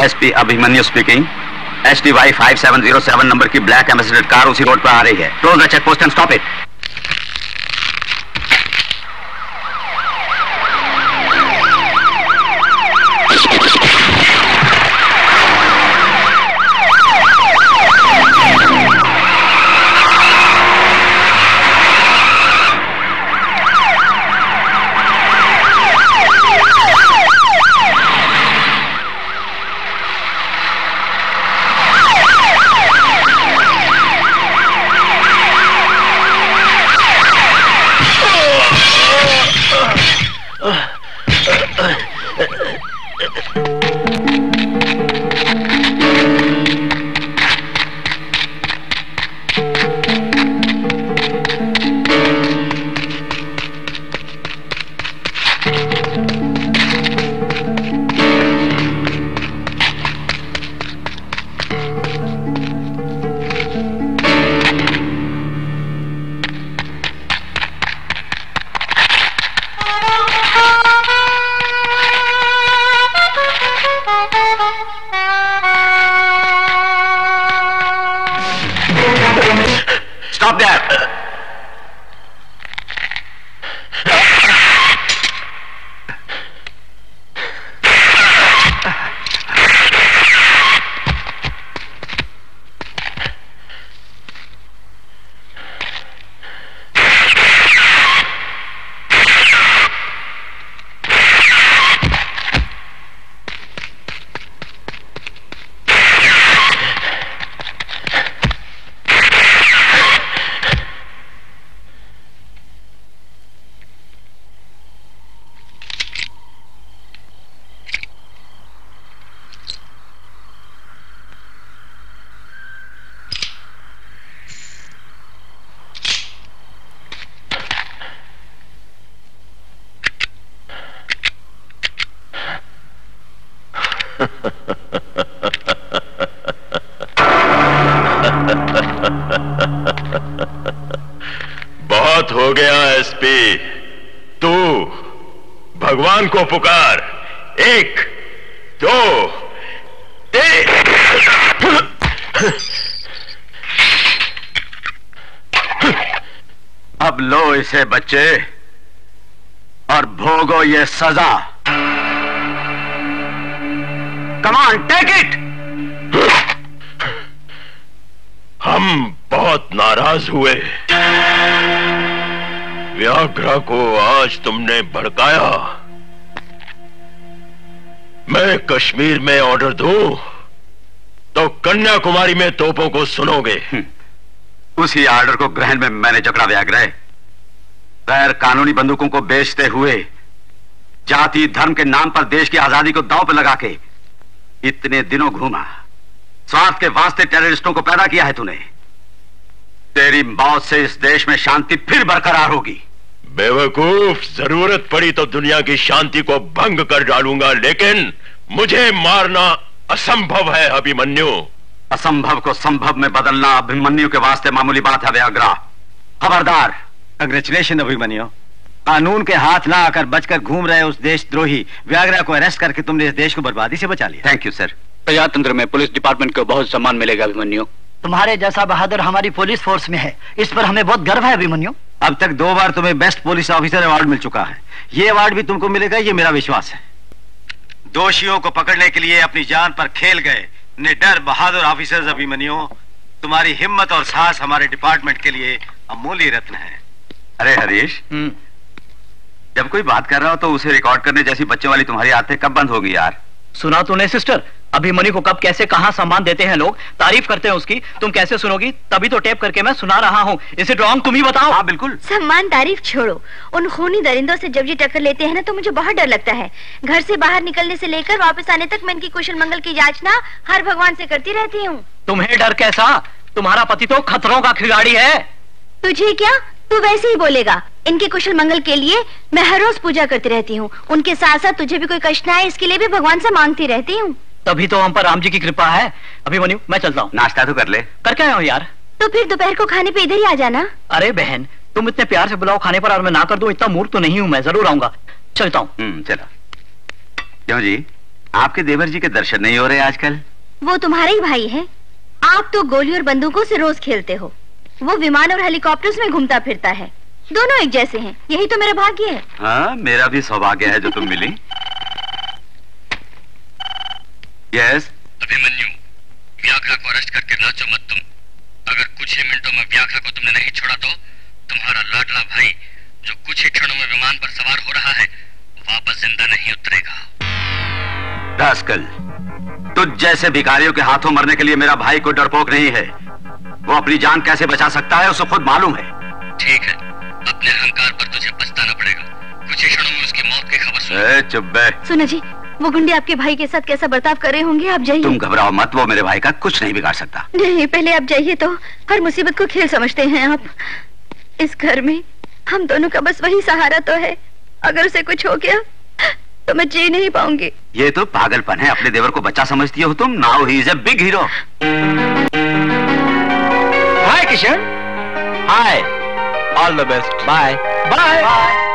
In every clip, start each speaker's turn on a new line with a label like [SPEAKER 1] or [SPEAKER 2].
[SPEAKER 1] SP Abhimanyu speaking. HDY 5707 number की black Ambassador car उसी road पर आ रही है। Close the check post and stop it.
[SPEAKER 2] बहुत हो गया एसपी, तू भगवान को पुकार। 1 2 3।
[SPEAKER 1] अब लो इसे बच्चे और भोगो ये सजा। Come on, take it.
[SPEAKER 2] हम बहुत नाराज हुए। व्याघ्रा को आज तुमने भड़काया। मैं कश्मीर में ऑर्डर दूं तो कन्याकुमारी में तोपों को सुनोगे।
[SPEAKER 1] उसी ऑर्डर को ग्रहण में मैंने जकड़ा व्याघ्र। गैर कानूनी बंदूकों को बेचते हुए जाति धर्म के नाम पर देश की आजादी को दांव पर लगा के इतने दिनों घूमा। स्वार्थ के वास्ते टेररिस्टों को पैदा किया है तूने। तेरी मौत से इस देश में शांति फिर बरकरार होगी।
[SPEAKER 2] बेवकूफ, जरूरत पड़ी तो दुनिया की शांति को भंग कर डालूंगा, लेकिन मुझे मारना असंभव है अभिमन्यु।
[SPEAKER 1] असंभव को संभव में बदलना अभिमन्यु के वास्ते मामूली बात है व्याघ्रा। खबरदार।
[SPEAKER 3] कांग्रेचुलेशन अभिमन्यु। कानून के हाथ ना आकर बचकर घूम रहे उस देशद्रोही व्याघ्रा को अरेस्ट करके तुमने इस देश को बर्बादी से बचा लिया।
[SPEAKER 1] Thank you sir.
[SPEAKER 4] प्रजातंत्र में पुलिस डिपार्टमेंट को बहुत सम्मान मिलेगा अभिमन्यु।
[SPEAKER 5] तुम्हारे जैसा बहादुर हमारी पुलिस फोर्स में है, इस पर हमें बहुत गर्व है अभिमन्यु।
[SPEAKER 3] अब तक 2 बार तुम्हें बेस्ट पुलिस ऑफिसर अवार्ड मिल चुका है। ये अवार्ड भी तुमको मिलेगा, ये मेरा विश्वास है। दोषियों को पकड़ने के लिए अपनी जान पर खेल गए निडर बहादुर ऑफिसर्स अभिमन्यु, तुम्हारी हिम्मत और साहस हमारे डिपार्टमेंट के लिए अमूल्य रत्न है।
[SPEAKER 1] अरे हरीश, जब कोई बात कर रहा हो तो उसे रिकॉर्ड करने जैसी बच्चों वाली तुम्हारी आदतें कब बंद होगी यार?
[SPEAKER 5] सुना तूने सिस्टर, अभिमन्यु को कब कैसे कहां सम्मान देते हैं लोग, तारीफ करते हैं उसकी। तुम कैसे सुनोगी? तभी तो टेप करके मैं सुना रहा हूँ। Is it wrong? तुम ही बताओ।
[SPEAKER 1] हाँ बिल्कुल।
[SPEAKER 6] सम्मान तारीफ छोड़ो, उन खूनी दरिंदों से जब ये टक्कर लेते हैं ना तो मुझे बहुत डर लगता है। घर से बाहर निकलने से लेकर वापस आने तक मैं इनकी कुशल मंगल की जांचना हर भगवान से करती रहती हूँ।
[SPEAKER 5] तुम्हें डर कैसा? तुम्हारा पति तो खतरों का खिलाड़ी है।
[SPEAKER 6] तुझे क्या? तू वैसे ही बोलेगा। इनके कुशल मंगल के लिए मैं हर रोज पूजा करती रहती हूँ। उनके साथ साथ तुझे भी कोई कष्ट ना आए इसके लिए भी भगवान से मांगती रहती हूँ।
[SPEAKER 5] तभी तो हम पर राम जी की कृपा है। अभिमन्यु, मैं चलता हूँ।
[SPEAKER 1] नाश्ता तो कर ले।
[SPEAKER 5] करके आया हूँ यार।
[SPEAKER 6] तो फिर दोपहर को खाने पे इधर ही आ जाना।
[SPEAKER 5] अरे बहन, तुम इतने प्यार से बुलाओ खाने पर और मैं ना कर दूं, इतना मूर्ख तो नहीं हूँ मैं। जरूर आऊंगा। चलता हूँ।
[SPEAKER 1] चलो। क्यों जी,
[SPEAKER 3] आपके देवर जी के दर्शन नहीं हो रहे आजकल।
[SPEAKER 6] वो तुम्हारे ही भाई है। आप तो गोली और बंदूकों से रोज खेलते हो, वो विमान और हेलीकॉप्टर्स में घूमता फिरता है। दोनों एक जैसे हैं, यही तो मेरा भाग्य है।
[SPEAKER 3] हाँ, मेरा भी सौभाग्य है जो तुम मिली। यस।
[SPEAKER 7] अभिमन्यु, व्याघ्रा को अरेस्ट करके नाचो मत तुम। अगर कुछ ही मिनटों में व्याघ्रा को तुमने नहीं छोड़ा तो तुम्हारा लाडला भाई, जो कुछ ही क्षणों में विमान पर सवार हो रहा है, वापस जिंदा नहीं उतरेगा।
[SPEAKER 3] रास्कल, तुझ जैसे भिखारियों के हाथों मरने के लिए मेरा भाई कोई डरपोक नहीं है। वो अपनी जान कैसे बचा सकता है उसे खुद मालूम है।
[SPEAKER 7] ठीक है, अपने अहंकार पर तुझे पछताना पड़ेगा। कुछ ही क्षणों में उसकी मौत की खबर सुन।
[SPEAKER 3] चुप बे।
[SPEAKER 6] सुनो जी, वो गुंडे आपके भाई के साथ कैसा बर्ताव कर रहे होंगे, आप जाइए।
[SPEAKER 3] तुम घबराओ मत, वो मेरे भाई का कुछ नहीं बिगाड़ सकता।
[SPEAKER 6] नहीं, पहले आप जाइए। तो हर मुसीबत को खेल समझते हैं आप। इस घर में हम दोनों का बस वही सहारा तो है। अगर उसे कुछ हो गया तो मैं जी नहीं पाऊंगी।
[SPEAKER 3] ये तो पागलपन है। अपने देवर को बच्चा समझती हो तुम। Now he is a big hero.
[SPEAKER 5] Hi Kishan. Hi, all the best. Bye bye.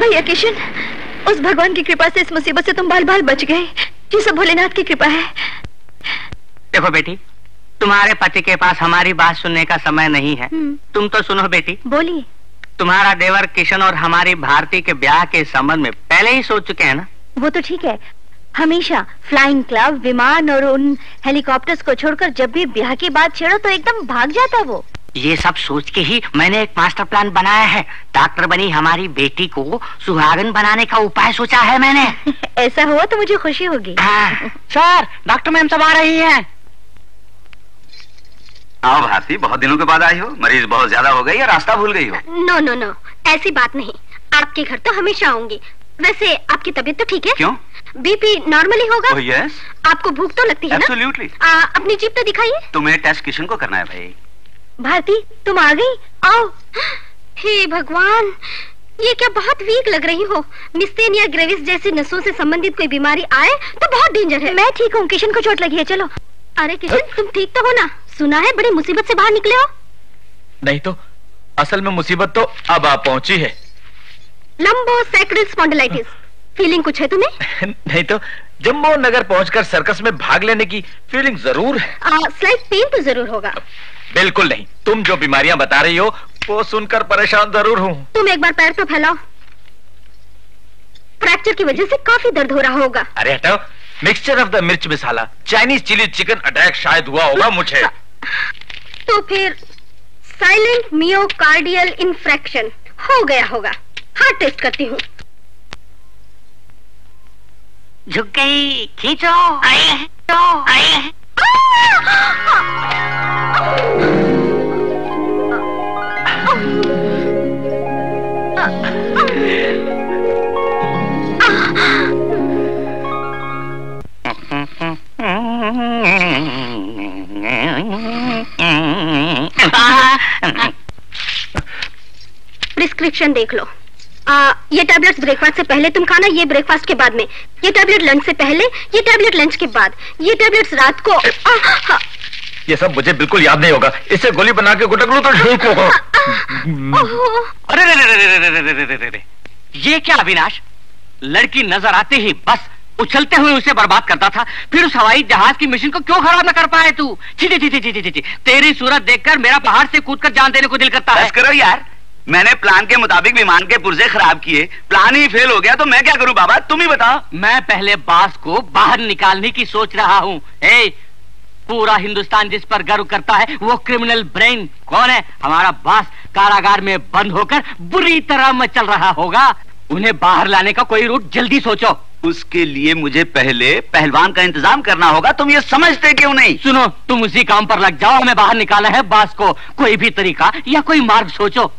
[SPEAKER 6] भैया किशन, उस भगवान की कृपा से इस मुसीबत से तुम बाल बाल बच गए। ये सब भोलेनाथ की कृपा है।
[SPEAKER 8] देखो बेटी, तुम्हारे पति के पास हमारी बात सुनने का समय नहीं है। तुम तो सुनो बेटी।
[SPEAKER 6] बोलिए।
[SPEAKER 8] तुम्हारा देवर किशन और हमारी भारती के ब्याह के संबंध में पहले ही सोच चुके हैं ना?
[SPEAKER 6] वो तो ठीक है। हमेशा फ्लाइंग क्लब, विमान और उन हेलीकॉप्टर्स को छोड़कर जब भी ब्याह की बात छेड़ो तो एकदम भाग जाता वो।
[SPEAKER 8] ये सब सोच के ही मैंने एक मास्टर प्लान बनाया है। डॉक्टर बनी हमारी बेटी को सुहागन बनाने का उपाय सोचा है मैंने।
[SPEAKER 6] ऐसा हुआ तो मुझे खुशी होगी।
[SPEAKER 8] सर, डॉक्टर मैम सब आ रही हैं।
[SPEAKER 3] आओ भारती, बहुत दिनों के बाद आई हो। मरीज बहुत ज्यादा हो गई या रास्ता भूल गई हो?
[SPEAKER 6] नो नो नो, ऐसी बात नहीं। आपके घर तो हमेशा आऊंगी। वैसे आपकी तबीयत तो ठीक है?
[SPEAKER 3] क्यों?
[SPEAKER 6] बीपी नॉर्मली होगा?
[SPEAKER 3] Oh, yes.
[SPEAKER 6] आपको भूख तो लगती है ना?
[SPEAKER 3] Absolutely.
[SPEAKER 6] अपनी जीभ तो दिखाइए।
[SPEAKER 3] तुम्हें टेस्ट किशन को करना है भाई।
[SPEAKER 6] भारती, तुम आ गई? आओ। हे भगवान, ये क्या बहुत वीक लग रही हो। मिस्टेनिया ग्रेविस जैसी नसों से संबंधित कोई बीमारी आए तो बहुत डेंजर है। मैं ठीक हूँ, किशन को चोट लगी है। चलो। अरे किशन, तुम ठीक तो हो ना? सुना है बड़ी मुसीबत से बाहर निकले हो।
[SPEAKER 5] नहीं तो असल में मुसीबत तो अब आप पहुंची है।
[SPEAKER 6] लंबो सैक्रल स्पॉन्डिलाइटिस। फीलिंग कुछ है तुम्हें?
[SPEAKER 5] नहीं तो जम्बो नगर पहुंचकर सर्कस में भाग लेने की फीलिंग जरूर है।
[SPEAKER 6] स्लाइट पेन तो जरूर होगा।
[SPEAKER 5] बिल्कुल नहीं। तुम जो बीमारियां बता रही हो वो सुनकर परेशान जरूर हूँ।
[SPEAKER 6] तुम एक बार पैर तो फैलाओ। फ्रैक्चर की वजह से काफी दर्द हो रहा होगा।
[SPEAKER 5] अरे हटाओ। मिक्सचर ऑफ द मिर्च मसाला, चाइनीज चिली चिकन अटैक शायद हुआ होगा मुझे।
[SPEAKER 6] तो फिर साइलेंट मियोकार्डियल इन्फ्रैक्शन हो गया होगा। हार्ट टेस्ट करती हूँ।
[SPEAKER 8] झुक गई, खींचो।
[SPEAKER 6] प्रिस्क्रिप्शन देख लो। ये टैबलेट्स ब्रेकफास्ट से पहले तुम खाना, ये ब्रेकफास्ट के बाद में, ये टैबलेट लंच से पहले, ये टैबलेट लंच के बाद, ये टैबलेट्स रात को।
[SPEAKER 3] ये सब मुझे बिल्कुल याद नहीं होगा, इससे गोली बना के गुटक लूं तो ठीक होगा।
[SPEAKER 8] अरे रे, ये क्या अविनाश, लड़की नजर आते ही बस उछलते हुए उसे बर्बाद करता था, फिर उस हवाई जहाज की मिशन को क्यों खराब न कर पाए तू? छी, तेरी सूरत देखकर मेरा पहाड़ से कूदकर जान देने को दिल करता है।
[SPEAKER 9] बस करो यार, मैंने प्लान के मुताबिक विमान के पुर्जे खराब किए, प्लान ही फेल हो गया तो मैं क्या करूं बाबा, तुम ही बताओ।
[SPEAKER 8] मैं पहले बास को बाहर निकालने की सोच रहा हूँ। पूरा हिंदुस्तान जिस पर गर्व करता है वो क्रिमिनल ब्रेन कौन है? हमारा बास कारागार में बंद होकर बुरी तरह मचल रहा होगा। उन्हें बाहर लाने का कोई रूट जल्दी सोचो।
[SPEAKER 9] उसके लिए मुझे पहले पहलवान का इंतजाम करना होगा, तुम ये समझते क्यों नहीं?
[SPEAKER 8] सुनो, तुम उसी काम पर लग जाओ, हमें बाहर निकालना है बास को। कोई भी तरीका या कोई मार्ग सोचो।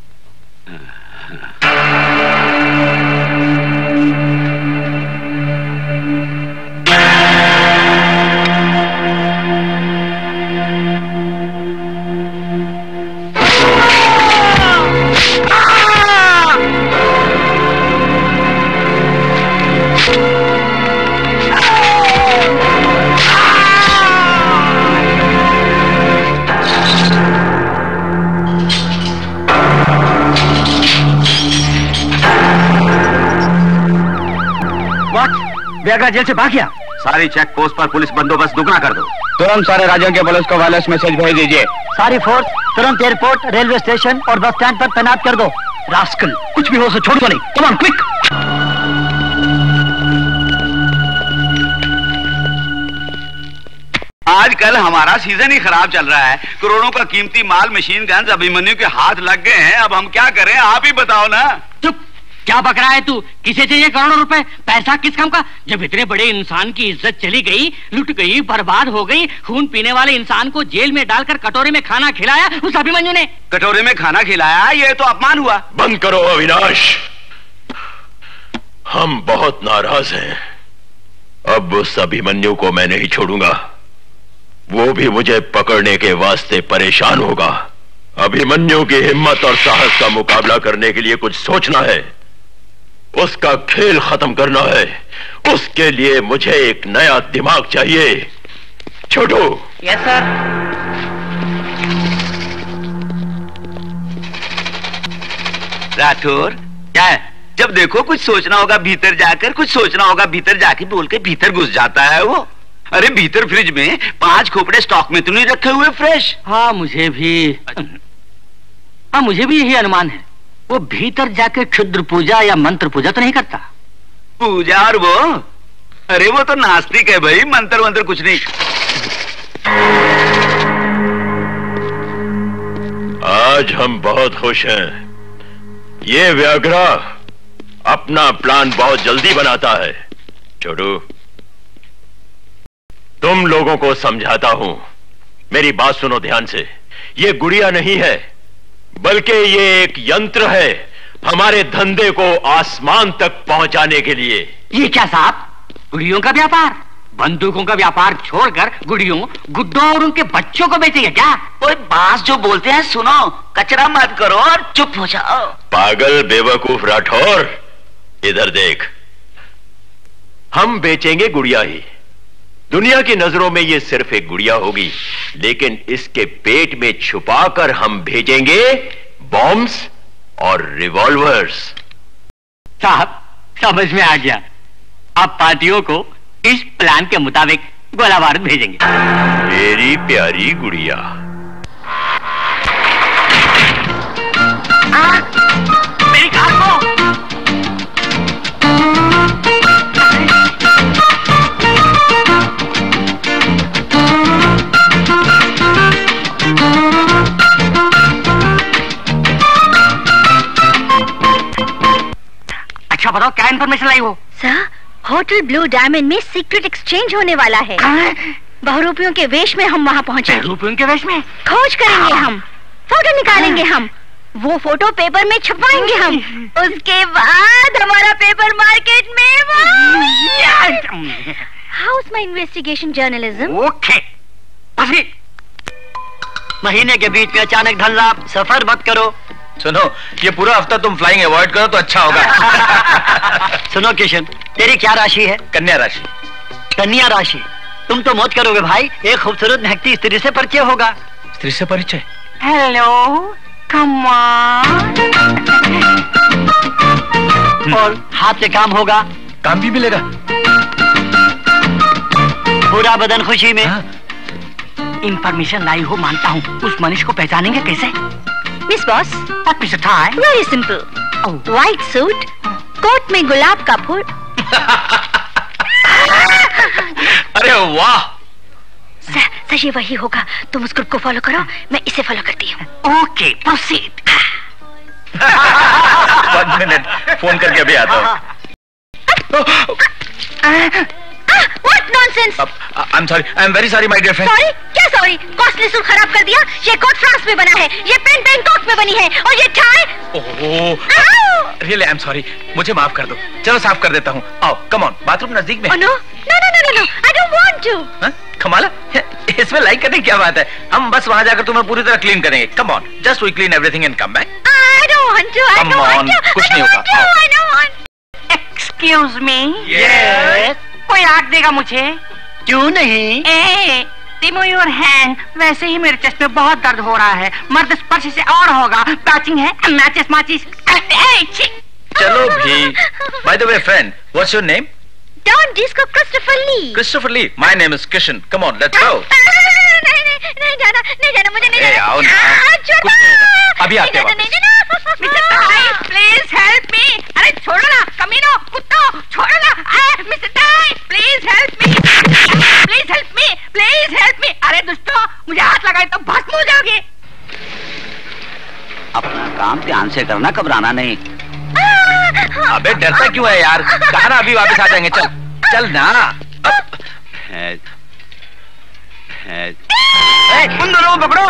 [SPEAKER 3] व्यागरा जेल से भाग गया।
[SPEAKER 1] सारी चेक पोस्ट पर पुलिस बंदोबस्त दुगना कर दो।
[SPEAKER 4] तुरंत सारे राज्यों के पुलिस को वायरलेस मैसेज भेज दीजिए।
[SPEAKER 5] सारी फोर्स तुरंत एयरपोर्ट, रेलवे स्टेशन और बस स्टैंड पर तैनात कर दो। रास्कल, कुछ भी हो उसे छोड़ो नहीं। Come on quick.
[SPEAKER 9] आजकल हमारा सीजन ही खराब चल रहा है, करोड़ों का कीमती माल, मशीन गन्स अभिमन्यु के हाथ लग गए हैं। अब हम क्या करें, आप ही बताओ ना।
[SPEAKER 8] चुप, क्या बक रहा है तू? किसे चाहिए करोड़ों रुपए? पैसा किस काम का? जब इतने बड़े इंसान की इज्जत चली गई, लुट गई, बर्बाद हो गई, खून पीने वाले इंसान को जेल में डालकर कटोरे में खाना खिलाया उस अभिमन्यु ने।
[SPEAKER 9] कटोरे में खाना खिलाया, ये तो अपमान हुआ।
[SPEAKER 2] बंद करो अविनाश, हम बहुत नाराज हैं। अब उस अभिमन्यु को मैं नहीं छोड़ूंगा, वो भी मुझे पकड़ने के वास्ते परेशान होगा। अभिमन्यु की हिम्मत और साहस का मुकाबला करने के लिए कुछ सोचना है, उसका खेल खत्म करना है। उसके लिए मुझे एक नया दिमाग चाहिए। छोटू।
[SPEAKER 8] Yes sir.
[SPEAKER 9] राठौर, क्या है? जब देखो कुछ सोचना होगा भीतर जाकर, कुछ सोचना होगा भीतर जाके बोल के भीतर घुस जाता है वो। अरे भीतर फ्रिज में 5 खोपड़े स्टॉक में तो नहीं रखे हुए फ्रेश?
[SPEAKER 8] हाँ मुझे भी यही अनुमान है। वो भीतर जाकर क्षुद्र पूजा या मंत्र पूजा तो नहीं करता?
[SPEAKER 9] पूजा और वो, अरे वो तो नास्तिक है भाई, मंत्र वंत्र कुछ नहीं।
[SPEAKER 2] आज हम बहुत खुश हैं। ये व्याघ्रा अपना प्लान बहुत जल्दी बनाता है। छोटू, तुम लोगों को समझाता हूं, मेरी बात सुनो ध्यान से। ये गुड़िया नहीं है, बल्कि ये एक यंत्र है हमारे धंधे को आसमान तक पहुंचाने के लिए।
[SPEAKER 8] ये क्या साहब, गुड़ियों का व्यापार? बंदूकों का व्यापार छोड़कर गुड़ियों, गुड्डों और उनके बच्चों को बेचेंगे क्या?
[SPEAKER 9] ओए बास जो बोलते हैं सुनो, कचरा मत करो और चुप हो जाओ।
[SPEAKER 2] पागल बेवकूफ राठौर, इधर देख। हम बेचेंगे गुड़िया ही। दुनिया की नजरों में ये सिर्फ एक गुड़िया होगी, लेकिन इसके पेट में छुपाकर हम भेजेंगे बॉम्ब्स और रिवॉल्वर्स।
[SPEAKER 8] साहब समझ में आ गया, आप पार्टियों को इस प्लान के मुताबिक गोला बारूद भेजेंगे।
[SPEAKER 2] मेरी प्यारी गुड़िया।
[SPEAKER 8] मेरी कार को अच्छा बताओ, क्या इन्फॉर्मेशन लाई हो?
[SPEAKER 6] सर, होटल ब्लू डायमंड में सीक्रेट एक्सचेंज होने वाला है। बहुरूपियों के वेश में हम वहाँ पहुँचे।
[SPEAKER 8] बहुरूपियों के वेश में?
[SPEAKER 6] खोज करेंगे हम, फोटो निकालेंगे हम, वो फोटो पेपर में छपवाएंगे हम, उसके बाद हमारा पेपर मार्केट में। House my investigation journalism.
[SPEAKER 8] Okay.
[SPEAKER 10] महीने के बीच में अचानक धन लाभ, सफर मत करो।
[SPEAKER 11] सुनो, ये पूरा हफ्ता तुम फ्लाइंग अवॉइड करो तो अच्छा होगा।
[SPEAKER 10] सुनो किशन, तेरी क्या राशि है?
[SPEAKER 11] कन्या राशि।
[SPEAKER 10] कन्या राशि? तुम तो मौत करोगे भाई, एक खूबसूरत महकती स्त्री से परिचय होगा।
[SPEAKER 11] स्त्री से परिचय?
[SPEAKER 8] Hello, come on.
[SPEAKER 10] और हाथ से काम होगा।
[SPEAKER 11] काम भी मिलेगा?
[SPEAKER 10] पूरा बदन खुशी में।
[SPEAKER 8] इंफॉर्मेशन लाई हो मानता हूँ, उस मनीष को पहचानेंगे कैसे?
[SPEAKER 6] Miss boss,
[SPEAKER 8] mister tie.
[SPEAKER 6] Very simple, white suit, coat में गुलाब का फूल।
[SPEAKER 11] अरे वाह!
[SPEAKER 6] सर ये वही होगा, तुम उस ग्रुप को फॉलो करो, मैं इसे फॉलो करती हूँ।
[SPEAKER 8] Okay, proceed.
[SPEAKER 11] 1 मिनट, फोन करके अभी आता हूँ।
[SPEAKER 6] What nonsense!
[SPEAKER 11] I'm sorry, I'm very sorry, my dear friend.
[SPEAKER 6] Sorry? क्या सॉरी? कॉस्टली सूट खराब कर दिया। ये कोट फ्रांस में बना है, ये पेन बैंकॉक में बनी है, और ये tie.
[SPEAKER 11] Oh, really I'm sorry. मुझे माफ कर दो। चलो साफ कर देता हूँ। आओ, come on, बाथरूम नजदीक में।
[SPEAKER 6] Oh no, no, no, no, no, no, I don't want to.
[SPEAKER 11] हाँ? कमाला, इसमें लाइक करने की क्या बात है? हम बस वहाँ जाकर तुम्हें पूरी तरह क्लीन करेंगे। Come on, just we clean everything and come back.
[SPEAKER 6] I don't want to. I don't want to.
[SPEAKER 11] कुछ नहीं होगा।
[SPEAKER 6] I don't want.
[SPEAKER 8] Excuse me.
[SPEAKER 11] Yes.
[SPEAKER 8] कोई आग देगा मुझे?
[SPEAKER 10] क्यों नहीं?
[SPEAKER 8] ए, टिमो योर हैंड। वैसे ही मेरे चेस्ट में बहुत दर्द हो रहा है, मर्द स्पर्श से और होगा। पैचिंग है, मैचेस माचिस।
[SPEAKER 11] चलो भी। By the way, friend, what's your name?
[SPEAKER 6] Don't disco Christopher Lee.
[SPEAKER 11] Christopher Lee. My name is Kishan. Come on, let's go.
[SPEAKER 6] नहीं जाना, मुझे नहीं जाना।
[SPEAKER 11] आओ ना। कुछ नहीं होगा। अभी आते हैं।
[SPEAKER 8] Mister tie, please help me. अरे छोड़ो ना, कमीनो, कुत्तो, छोड़ो ना। Mister tie, please help me, please help me, please help me. अरे दुष्टो, मुझे हाथ लगाए तो भस्म हो जाओगे।
[SPEAKER 9] अपना काम ध्यान से करना, घबराना नहीं।
[SPEAKER 11] अबे डरता क्यों है यार? कहा ना अभी वापस आ जाएंगे। चल चल ना।
[SPEAKER 8] उन दोनों को पकड़ो।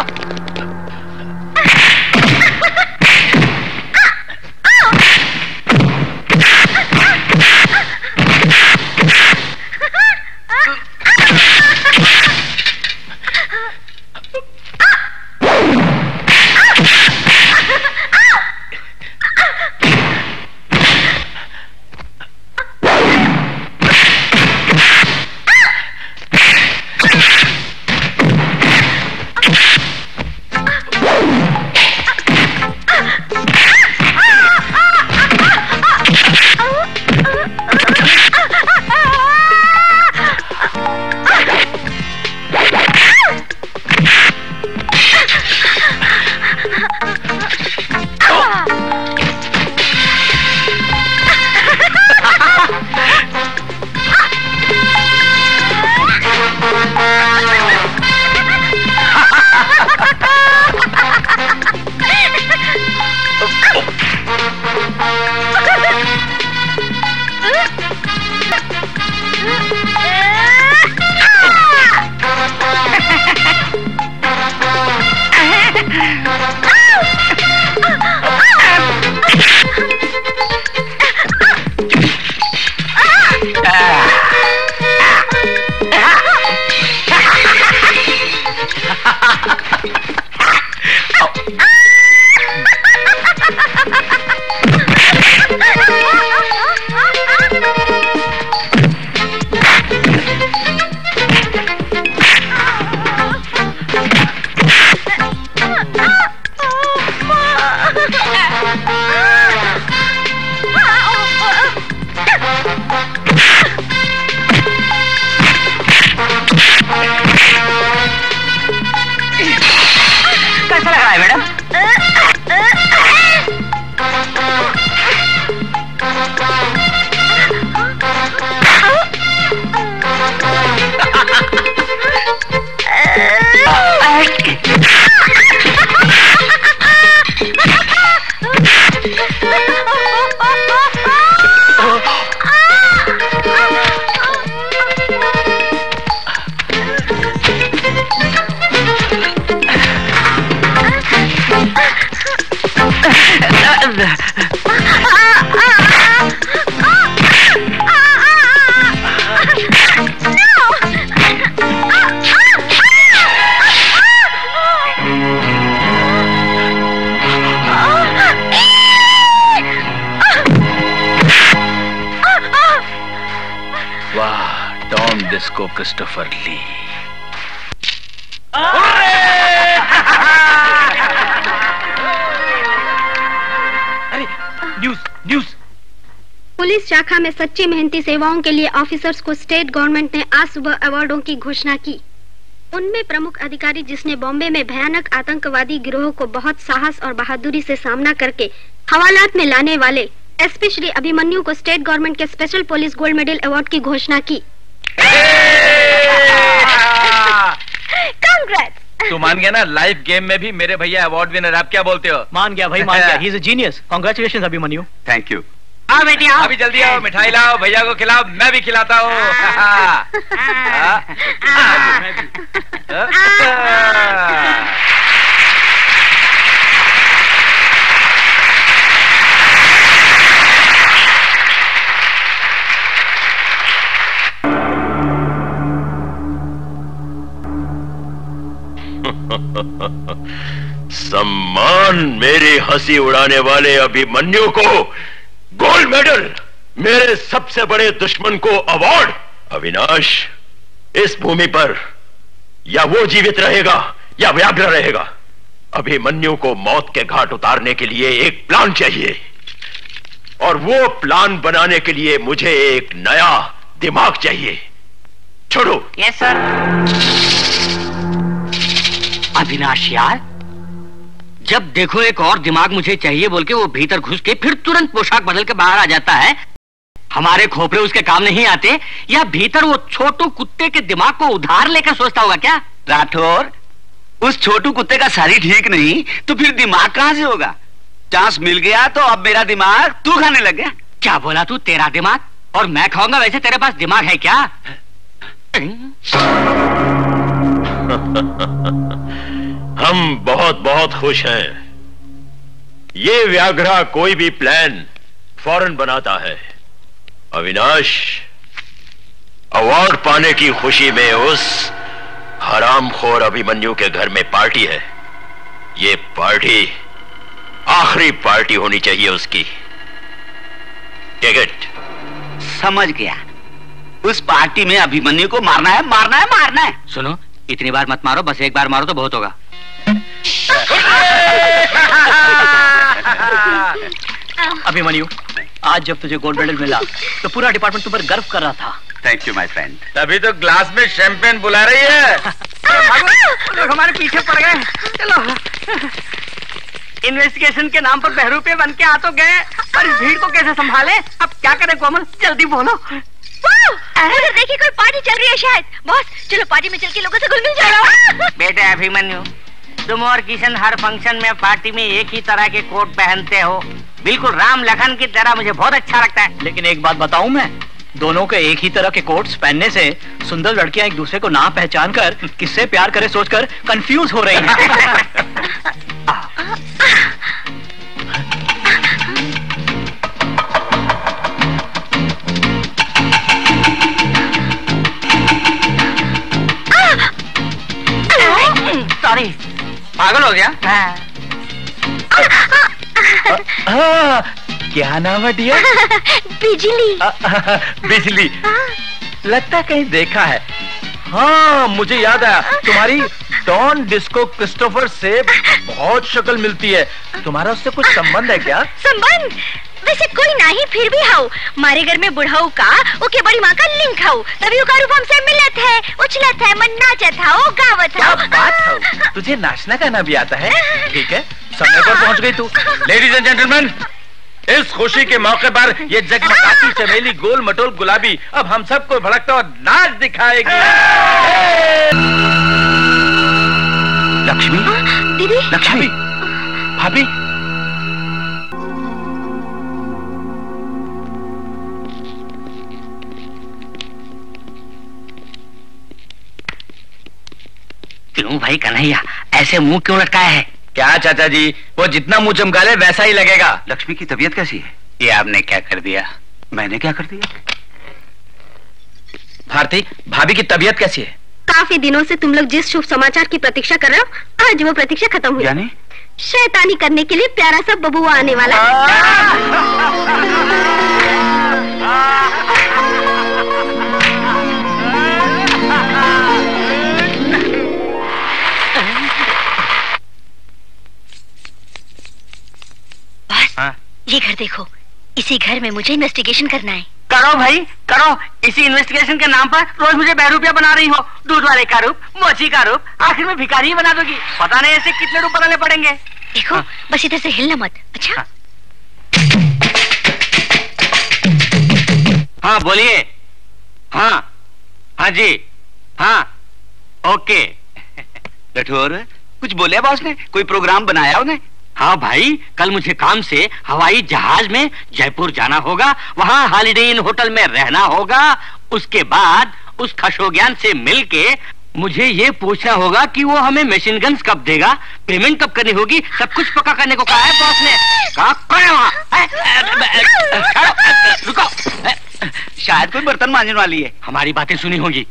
[SPEAKER 8] कैसा लग रहा है मैडम?
[SPEAKER 11] डिस्को क्रिस्टोफर ली।
[SPEAKER 5] अरे न्यूज न्यूज।
[SPEAKER 6] पुलिस शाखा में सच्ची मेहनती सेवाओं के लिए ऑफिसर्स को स्टेट गवर्नमेंट ने आज सुबह अवार्डों की घोषणा की। उनमें प्रमुख अधिकारी जिसने बॉम्बे में भयानक आतंकवादी गिरोह को बहुत साहस और बहादुरी से सामना करके हवालात में लाने वाले एसपी श्री अभिमन्यु को स्टेट गवर्नमेंट के special police gold medal award की घोषणा की। कांग्रेट्स।
[SPEAKER 11] तू मान गया ना, लाइफ गेम में भी मेरे भैया अवार्ड विनर। आप क्या बोलते हो?
[SPEAKER 5] मान गया भाई, मान गया। ही is a genius. Congratulations Abhimanyu.
[SPEAKER 1] Thank you.
[SPEAKER 8] आओ बेटी आओ।
[SPEAKER 11] अभी जल्दी आओ, मिठाई लाओ, भैया को खिलाओ, मैं भी खिलाता हूँ।
[SPEAKER 2] सम्मान मेरी हंसी उड़ाने वाले अभिमन्यु को गोल्ड मेडल, मेरे सबसे बड़े दुश्मन को अवार्ड। अविनाश, इस भूमि पर या वो जीवित रहेगा या व्याघ्र रहेगा। अभिमन्यु को मौत के घाट उतारने के लिए एक प्लान चाहिए, और वो प्लान बनाने के लिए मुझे एक नया दिमाग चाहिए। छोड़ो।
[SPEAKER 8] Yes sir. अविनाश यार, जब देखो एक और दिमाग मुझे चाहिए बोल के वो भीतर घुस के फिर तुरंत पोशाक बदल के बाहर आ जाता है। हमारे खोपड़े उसके काम नहीं आते, या भीतर वो छोटू कुत्ते के दिमाग को उधार लेकर सोचता होगा क्या?
[SPEAKER 9] राठौर, उस छोटू कुत्ते का शरीर ठीक नहीं तो फिर दिमाग कहां से होगा? चांस मिल गया तो अब मेरा दिमाग तू खाने लग गया।
[SPEAKER 8] क्या बोला तू? तेरा दिमाग और मैं खाऊंगा? वैसे तेरे पास दिमाग है क्या?
[SPEAKER 2] हम बहुत बहुत खुश हैं। ये व्याघ्रा कोई भी प्लान फौरन बनाता है। अविनाश, अवार्ड पाने की खुशी में उस हरामखोर अभिमन्यु के घर में पार्टी है। ये पार्टी आखिरी पार्टी होनी चाहिए उसकी। टिकट।
[SPEAKER 9] समझ गया। उस पार्टी में अभिमन्यु को मारना है, मारना है, मारना है।
[SPEAKER 8] सुनो, इतनी बार मत मारो, बस एक बार मारो तो बहुत होगा।
[SPEAKER 5] अभिमन्यु, आज जब तुझे गोल्ड मेडल मिला तो पूरा डिपार्टमेंट तुम पर गर्व कर रहा था।
[SPEAKER 1] Thank you my friend.
[SPEAKER 11] तभी तो ग्लास में शैंपेन बुला रही है।
[SPEAKER 8] लोग हमारे पीछे पड़ गए। चलो, इन्वेस्टिगेशन के नाम पर बहरूपे बन के आ तो गए, पर इस भीड़ को कैसे संभाले? अब क्या करें कोमल, जल्दी बोलो।
[SPEAKER 6] देखिए कोई पार्टी चल रही है शायद। बॉस, चलो पार्टी में चल के लोगों से घुल मिल जाओ।
[SPEAKER 8] बेटे अभिमन्यु, तुम और किशन हर फंक्शन में पार्टी में एक ही तरह के कोट पहनते हो, बिल्कुल राम लखन की तरह। मुझे बहुत अच्छा लगता है।
[SPEAKER 5] लेकिन एक बात बताऊं मैं, दोनों के एक ही तरह के कोट्स पहनने से सुंदर लड़कियां एक दूसरे को ना पहचान कर किससे प्यार करे सोचकर कंफ्यूज हो रही हैं।
[SPEAKER 8] सॉरी,
[SPEAKER 11] पागल हो गया? क्या नाम है डियर?
[SPEAKER 6] बिजली।
[SPEAKER 11] बिजली। लगता कहीं देखा है। हाँ, मुझे याद आया, तुम्हारी डॉन डिस्को क्रिस्टोफर से बहुत शक्ल मिलती है। तुम्हारा उससे कुछ संबंध है क्या?
[SPEAKER 6] संबंध? वैसे कोई नहीं, फिर भी हाउ मारे घर में बुढ़ाऊ का ओके बड़ी माँ का लिंक हाउ, तभी का रूप हमसे मिलत है, उछलत है, मन नाचत है, ओ गावत है।
[SPEAKER 11] क्या बात है, तुझे नाचना गाना भी आता है? ठीक है, समय पर पहुंच गई तू। लेडीज एंड जेंटलमैन, इस खुशी के मौके पर ये जगमगाती चमेली गोल मटोल गुलाबी अब हम सबको भड़कता और नाच दिखाएगी।
[SPEAKER 9] लक्ष्मी,
[SPEAKER 6] दीदी,
[SPEAKER 9] लक्ष्मी,
[SPEAKER 11] भाभी,
[SPEAKER 8] क्यों भाई कन्हैया, ऐसे मुंह क्यों लटकाया है?
[SPEAKER 11] क्या चाचा जी, वो जितना मुंह चमका ले वैसा ही लगेगा।
[SPEAKER 9] लक्ष्मी की तबीयत कैसी है?
[SPEAKER 8] ये आपने क्या कर दिया?
[SPEAKER 9] मैंने क्या कर दिया?
[SPEAKER 11] भारती, भाभी की तबीयत कैसी है?
[SPEAKER 6] काफी दिनों से तुम लोग जिस शुभ समाचार की प्रतीक्षा कर रहे हो, आज वो प्रतीक्षा खत्म हुई।
[SPEAKER 9] यानी?
[SPEAKER 6] शैतानी करने के लिए प्यारा सा बबुआ आने वाला है।
[SPEAKER 10] हाँ?
[SPEAKER 6] ये घर देखो, इसी घर में मुझे इन्वेस्टिगेशन करना है।
[SPEAKER 8] करो भाई करो, इसी इन्वेस्टिगेशन के नाम पर रोज मुझे बहरूपिया बना रही हो। दूध वाले का रूप, मोची का रूप, आखिर में भिखारी ही बना दोगी। पता नहीं ऐसे कितने रूप बदलने पड़ेंगे।
[SPEAKER 6] देखो बस इधर से हिलना मत। अच्छा
[SPEAKER 8] हाँ बोलिए। हाँ हाँ जी हाँ ओके।
[SPEAKER 9] राठौर कुछ बोले बॉस ने? कोई प्रोग्राम बनाया उन्हें?
[SPEAKER 8] हाँ भाई, कल मुझे काम से हवाई जहाज में जयपुर जाना होगा, वहाँ हॉलिडे इन होटल में रहना होगा। उसके बाद उस खशोग्यान से मिलके मुझे ये पूछना होगा कि वो हमें मशीन गन्स कब देगा, पेमेंट कब करनी होगी, सब कुछ पक्का करने को कहा है बॉस ने। कहा कौन है वहाँ? रुको,
[SPEAKER 9] शायद कोई बर्तन मांजने वाली है।
[SPEAKER 8] हमारी बातें सुनी होगी।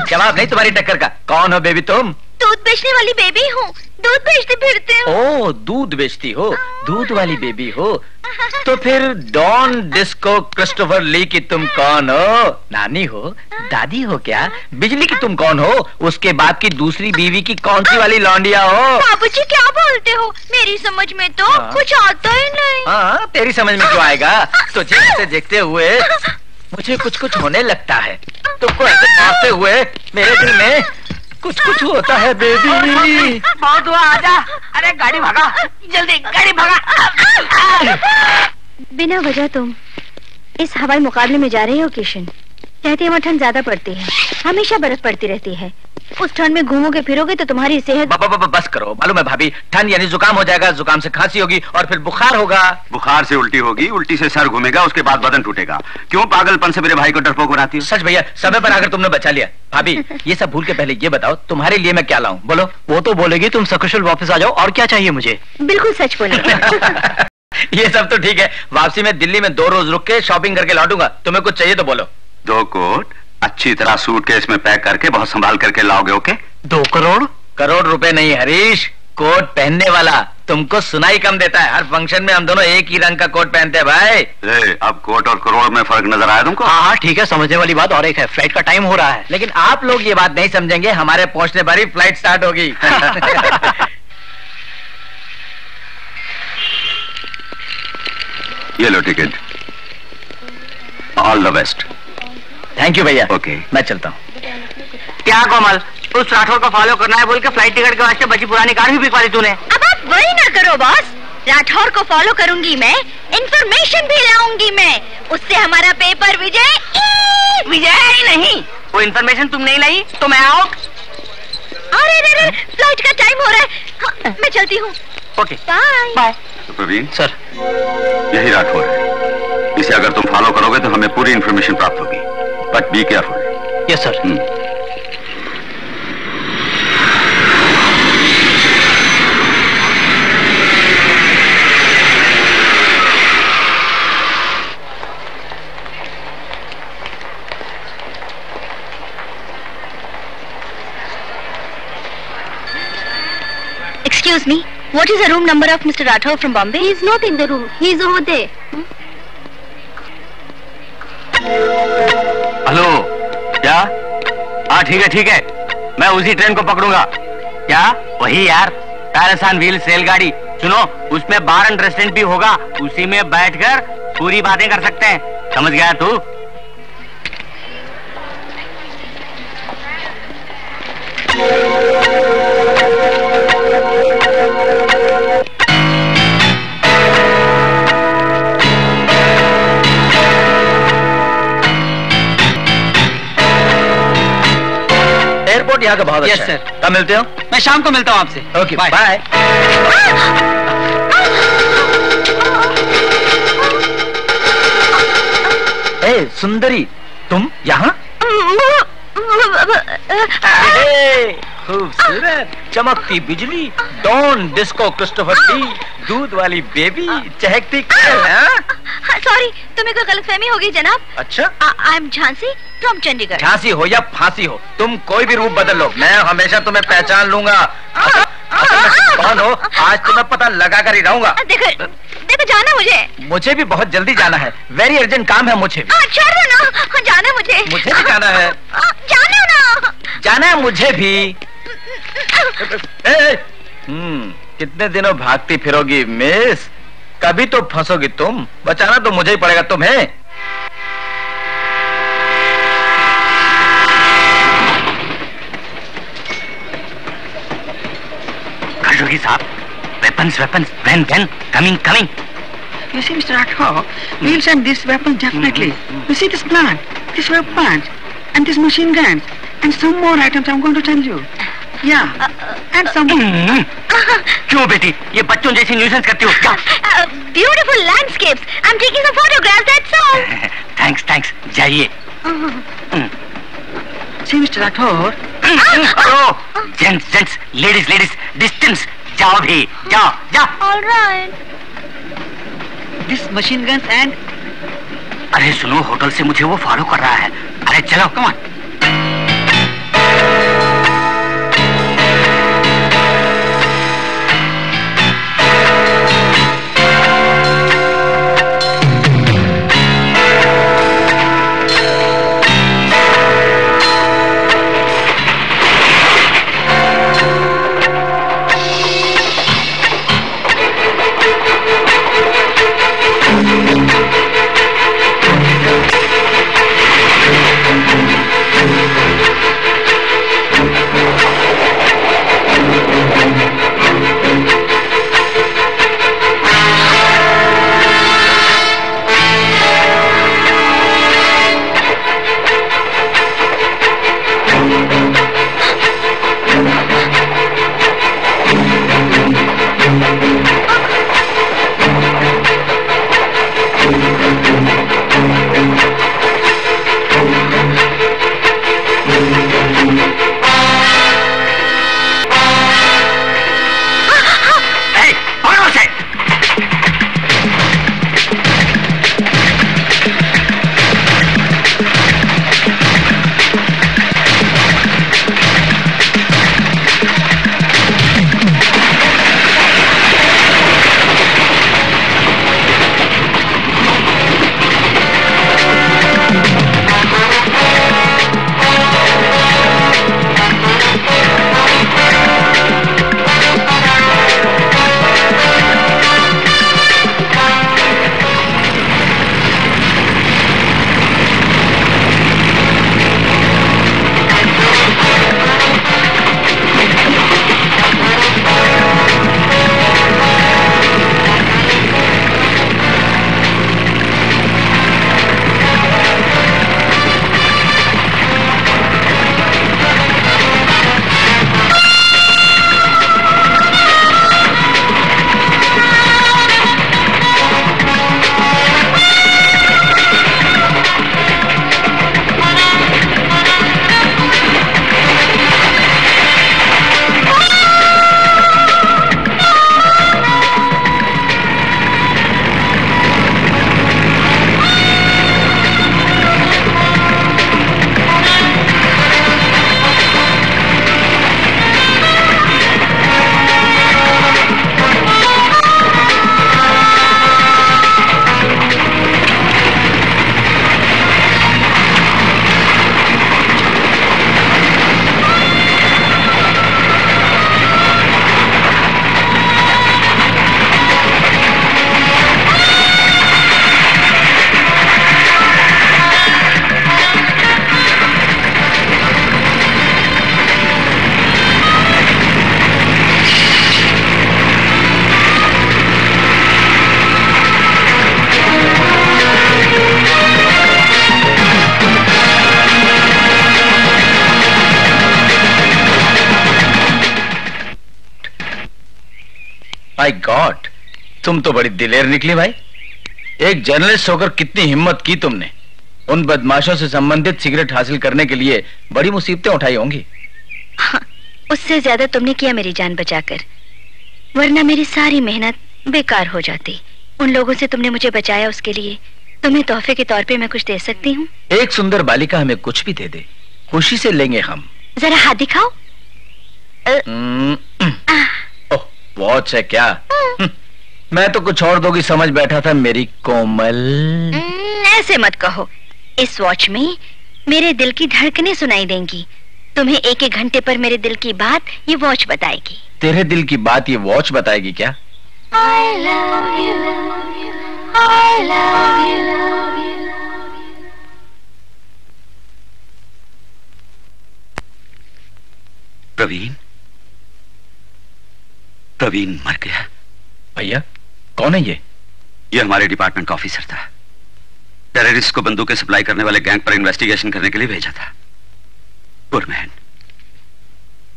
[SPEAKER 10] जवाब नहीं तुम्हारी टक्कर का। कौन हो बेबी तुम?
[SPEAKER 6] दूध बेचने वाली बेबी हूँ, दूध बेचती फिरती हूँ।
[SPEAKER 10] ओ दूध बेचती हो, दूध वाली बेबी हो। तो फिर डॉन डिस्को क्रिस्टोफर ली की तुम कौन हो? नानी हो, दादी हो क्या? बिजली की तुम कौन हो? उसके बाद की दूसरी बीवी की कौन सी वाली लौंडिया हो?
[SPEAKER 6] बाबूजी क्या बोलते हो? मेरी समझ में तो कुछ आता ही नहीं।
[SPEAKER 10] हाँ तेरी समझ में क्यों आएगा? तुझे ऐसे देखते हुए मुझे कुछ कुछ होने लगता है। तुमको ऐसे मारते हुए मेरे दिल में कुछ कुछ होता है बेबी।
[SPEAKER 8] बहुत हुआ, आजा। अरे गाड़ी भगा, जल्दी गाड़ी भगा।
[SPEAKER 6] बिना वजह तुम इस हवाई मुकाबले में जा रही हो किशन। कहती है वहाँ ठंड ज्यादा पड़ती है, हमेशा बर्फ पड़ती रहती है। उस ठंड में घूमोगे फिरोगे तो तुम्हारी सेहत।
[SPEAKER 10] बस करो, मालूम है भाभी, ठंड यानी जुकाम हो जाएगा, जुकाम से खांसी होगी और फिर बुखार होगा,
[SPEAKER 1] बुखार से उल्टी होगी, उल्टी से सर घूमेगा, उसके बाद बदन टूटेगा। क्यों पागलपन से मेरे भाई को डरपोक बनाती हो?
[SPEAKER 10] सच भैया, समय पर आकर तुमने बचा लिया। भाभी ये सब भूल के पहले ये बताओ तुम्हारे लिए मैं क्या लाऊं? बोलो।
[SPEAKER 5] वो तो बोलेगी तुम सकुशल वापस आ जाओ, और क्या चाहिए मुझे?
[SPEAKER 6] बिल्कुल सच बोले।
[SPEAKER 10] ये सब तो ठीक है, वापसी में दिल्ली में 2 रोज रुक के शॉपिंग करके लौटूंगा। तुम्हें कुछ चाहिए तो बोलो।
[SPEAKER 1] 2 कोट अच्छी तरह सूटकेस में पैक करके बहुत संभाल करके लाओगे, ओके?
[SPEAKER 5] 2 करोड़?
[SPEAKER 10] करोड़ रुपए नहीं हरीश, कोट पहनने वाला। तुमको सुनाई कम देता है, हर फंक्शन में हम दोनों एक ही रंग का कोट पहनते हैं भाई।
[SPEAKER 1] अब कोट और करोड़ में फर्क नजर आया तुमको?
[SPEAKER 5] हाँ ठीक है, समझने वाली बात। और एक है, फ्लाइट का टाइम हो रहा है।
[SPEAKER 10] लेकिन आप लोग ये बात नहीं समझेंगे, हमारे पहुंचने पर ही फ्लाइट स्टार्ट होगी।
[SPEAKER 1] ये लो ticket. All the best.
[SPEAKER 10] Thank you भैया।
[SPEAKER 1] ओके
[SPEAKER 10] मैं चलता हूँ।
[SPEAKER 8] क्या कोमल, उस राठौर को फॉलो करना है बोल के फ्लाइट टिकट के वास्ते बची पुरानी कार भी बिकवा दी तूने।
[SPEAKER 6] अब आप वही ना करो बॉस, राठौर को फॉलो करूंगी मैं, इंफॉर्मेशन भी लाऊंगी मैं, उससे हमारा पेपर विजय
[SPEAKER 8] ही नहीं। वो इंफॉर्मेशन तुम नहीं लाई तो मैं आउट।
[SPEAKER 6] अरे फ्लाइट का टाइम हो रहा है। हाँ, मैं चलती हूँ।
[SPEAKER 8] Okay
[SPEAKER 6] bye
[SPEAKER 8] bye.
[SPEAKER 1] Praveen
[SPEAKER 5] sir,
[SPEAKER 1] यही राठौर है, इसे अगर तुम फॉलो करोगे तो हमें पूरी इंफॉर्मेशन प्राप्त होगी, but be careful.
[SPEAKER 5] Yes sir.
[SPEAKER 6] Excuse me, what is the room number of Mr. Rathore from Bombay? He is not in the room. He is over there.
[SPEAKER 8] Hello, क्या? हाँ ठीक है, मैं उसी ट्रेन को पकड़ूंगा। क्या? वही यार, पैरासान व्हील्स रेलगाड़ी। सुनो, उसमें बार एंड रेस्टोरेंट भी होगा, उसी में बैठकर पूरी बातें कर सकते हैं। समझ गया तू?
[SPEAKER 10] एयरपोर्ट यहाँ का बहुत अच्छा है। कब मिलते हो?
[SPEAKER 8] मैं शाम को मिलता हूँ आपसे।
[SPEAKER 10] Okay bye. ए सुंदरी, तुम यहाँ? खूबसूरत, चमकती बिजली, डॉन डिस्को क्रिस्टोफर ली, दूध वाली बेबी, चहकती
[SPEAKER 6] सॉरी, तुम्हें कोई गलतफहमी होगी जनाब।
[SPEAKER 10] अच्छा,
[SPEAKER 6] I am Jhansi from Chandigarh.
[SPEAKER 10] Jhansi हो या फांसी हो, तुम कोई भी रूप बदल लो, मैं हमेशा तुम्हें पहचान लूंगा। कौन हो आज तुम्हें पता लगा कर ही रहूंगा।
[SPEAKER 6] देखो जाना
[SPEAKER 10] मुझे भी बहुत जल्दी जाना है, वेरी अर्जेंट काम है मुझे भी।
[SPEAKER 6] छोड़ दो ना, जाना मुझे
[SPEAKER 10] भी जाना है। जाना है मुझे भी। कितने दिनों भागती फिरोगी मिस, कभी तो फंसोगी तुम, बचाना तो मुझे ही पड़ेगा तुम्हें।
[SPEAKER 8] खशोगी साहब, weapons, when, coming.
[SPEAKER 12] You see, Mr. Rathore, we'll send these weapons definitely. You see this plant, this weapons, and these machine guns, and some more items I'm going to tell you. Yeah, and some more.
[SPEAKER 8] क्यों बेटी ये बच्चों जैसी nuisance करती हो?
[SPEAKER 6] Beautiful landscapes. I'm taking some photographs, that's all.
[SPEAKER 8] Thanks. जाइए.
[SPEAKER 12] See, Mr. Rathore.
[SPEAKER 8] Gents, ladies, distance. जाओ भी, जाओ.
[SPEAKER 6] All right.
[SPEAKER 12] This machine guns and.
[SPEAKER 8] अरे सुनो, होटल से मुझे वो फॉलो कर रहा है. अरे चलो, come on.
[SPEAKER 10] माय गॉड, तुम तो बड़ी दिलेर निकली भाई। एक जर्नलिस्ट होकर कितनी हिम्मत की तुमने। उन बदमाशों से संबंधित सिगरेट हासिल करने के लिए बड़ी मुसीबतें उठाई होंगी।
[SPEAKER 6] हाँ, उससे ज्यादा तुमने किया मेरी जान बचाकर, वरना मेरी सारी मेहनत बेकार हो जाती। उन लोगों से तुमने मुझे बचाया, उसके लिए तुम्हें तोहफे के तौर पे मैं कुछ दे सकती हूँ।
[SPEAKER 10] एक सुंदर बालिका हमें कुछ भी दे दे, खुशी से लेंगे हम।
[SPEAKER 6] जरा हाथ दिखाओ।
[SPEAKER 10] ओह, वॉच है क्या? मैं तो कुछ और दोगी समझ बैठा था मेरी कोमल।
[SPEAKER 6] ऐसे मत कहो, इस वॉच में मेरे दिल की धड़कनें सुनाई देंगी।
[SPEAKER 13] तुम्हें एक एक घंटे पर मेरे दिल की बात ये वॉच बताएगी।
[SPEAKER 10] तेरे दिल की बात ये वॉच बताएगी क्या?
[SPEAKER 13] I love you, I love you.
[SPEAKER 1] Praveen मर गया।
[SPEAKER 10] भैया कौन है ये?
[SPEAKER 1] ये हमारे डिपार्टमेंट का ऑफिसर था। टेररिस्ट को बंदूकें सप्लाई करने वाले गैंग पर इन्वेस्टिगेशन करने के लिए भेजा था। पुरमैन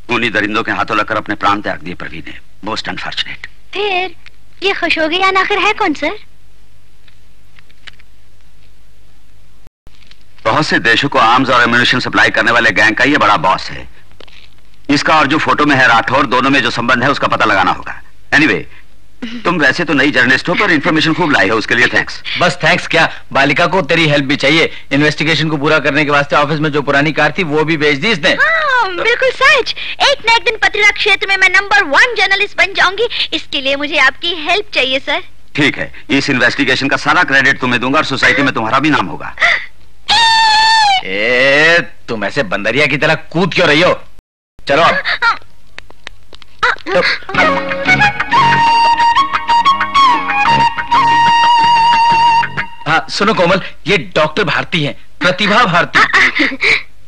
[SPEAKER 1] उन्हीं दरिंदों के हाथों लगकर अपने प्राण त्याग दिए प्रवीण ने। Most unfortunate.
[SPEAKER 13] फिर ये खशोगियान आखिर है कौन सर?
[SPEAKER 1] बहुत से देशों को आर्म्स और एम्यूनिशन सप्लाई करने वाले गैंग का ये बड़ा बॉस है। इसका और जो फोटो में है राठौर, दोनों में जो संबंध है उसका पता लगाना होगा। एनीवे, तुम वैसे तो नई जर्नलिस्ट हो पर इंफॉर्मेशन खूब लाई हो, उसके लिए थैंक्स।
[SPEAKER 10] बस थैंक्स क्या, बालिका को तेरी हेल्प भी चाहिए। इन्वेस्टिगेशन को पूरा करने के वास्ते ऑफिस में जो पुरानी कार थी वो भी भेज दी इसने।
[SPEAKER 13] हाँ, बिल्कुल सच। एक न एक दिन पत्रिका क्षेत्र में मैं नंबर 1 जर्नलिस्ट बन जाऊंगी। इसके लिए मुझे आपकी हेल्प चाहिए सर।
[SPEAKER 1] ठीक है, इस इन्वेस्टिगेशन का सारा क्रेडिट तुम्हें दूंगा और सोसाइटी में तुम्हारा भी नाम होगा।
[SPEAKER 10] तुम ऐसे बंदरिया की तरह कूद क्यों रही हो? चलो अब। हाँ सुनो कोमल, ये डॉक्टर भारती हैं, प्रतिभा भारती।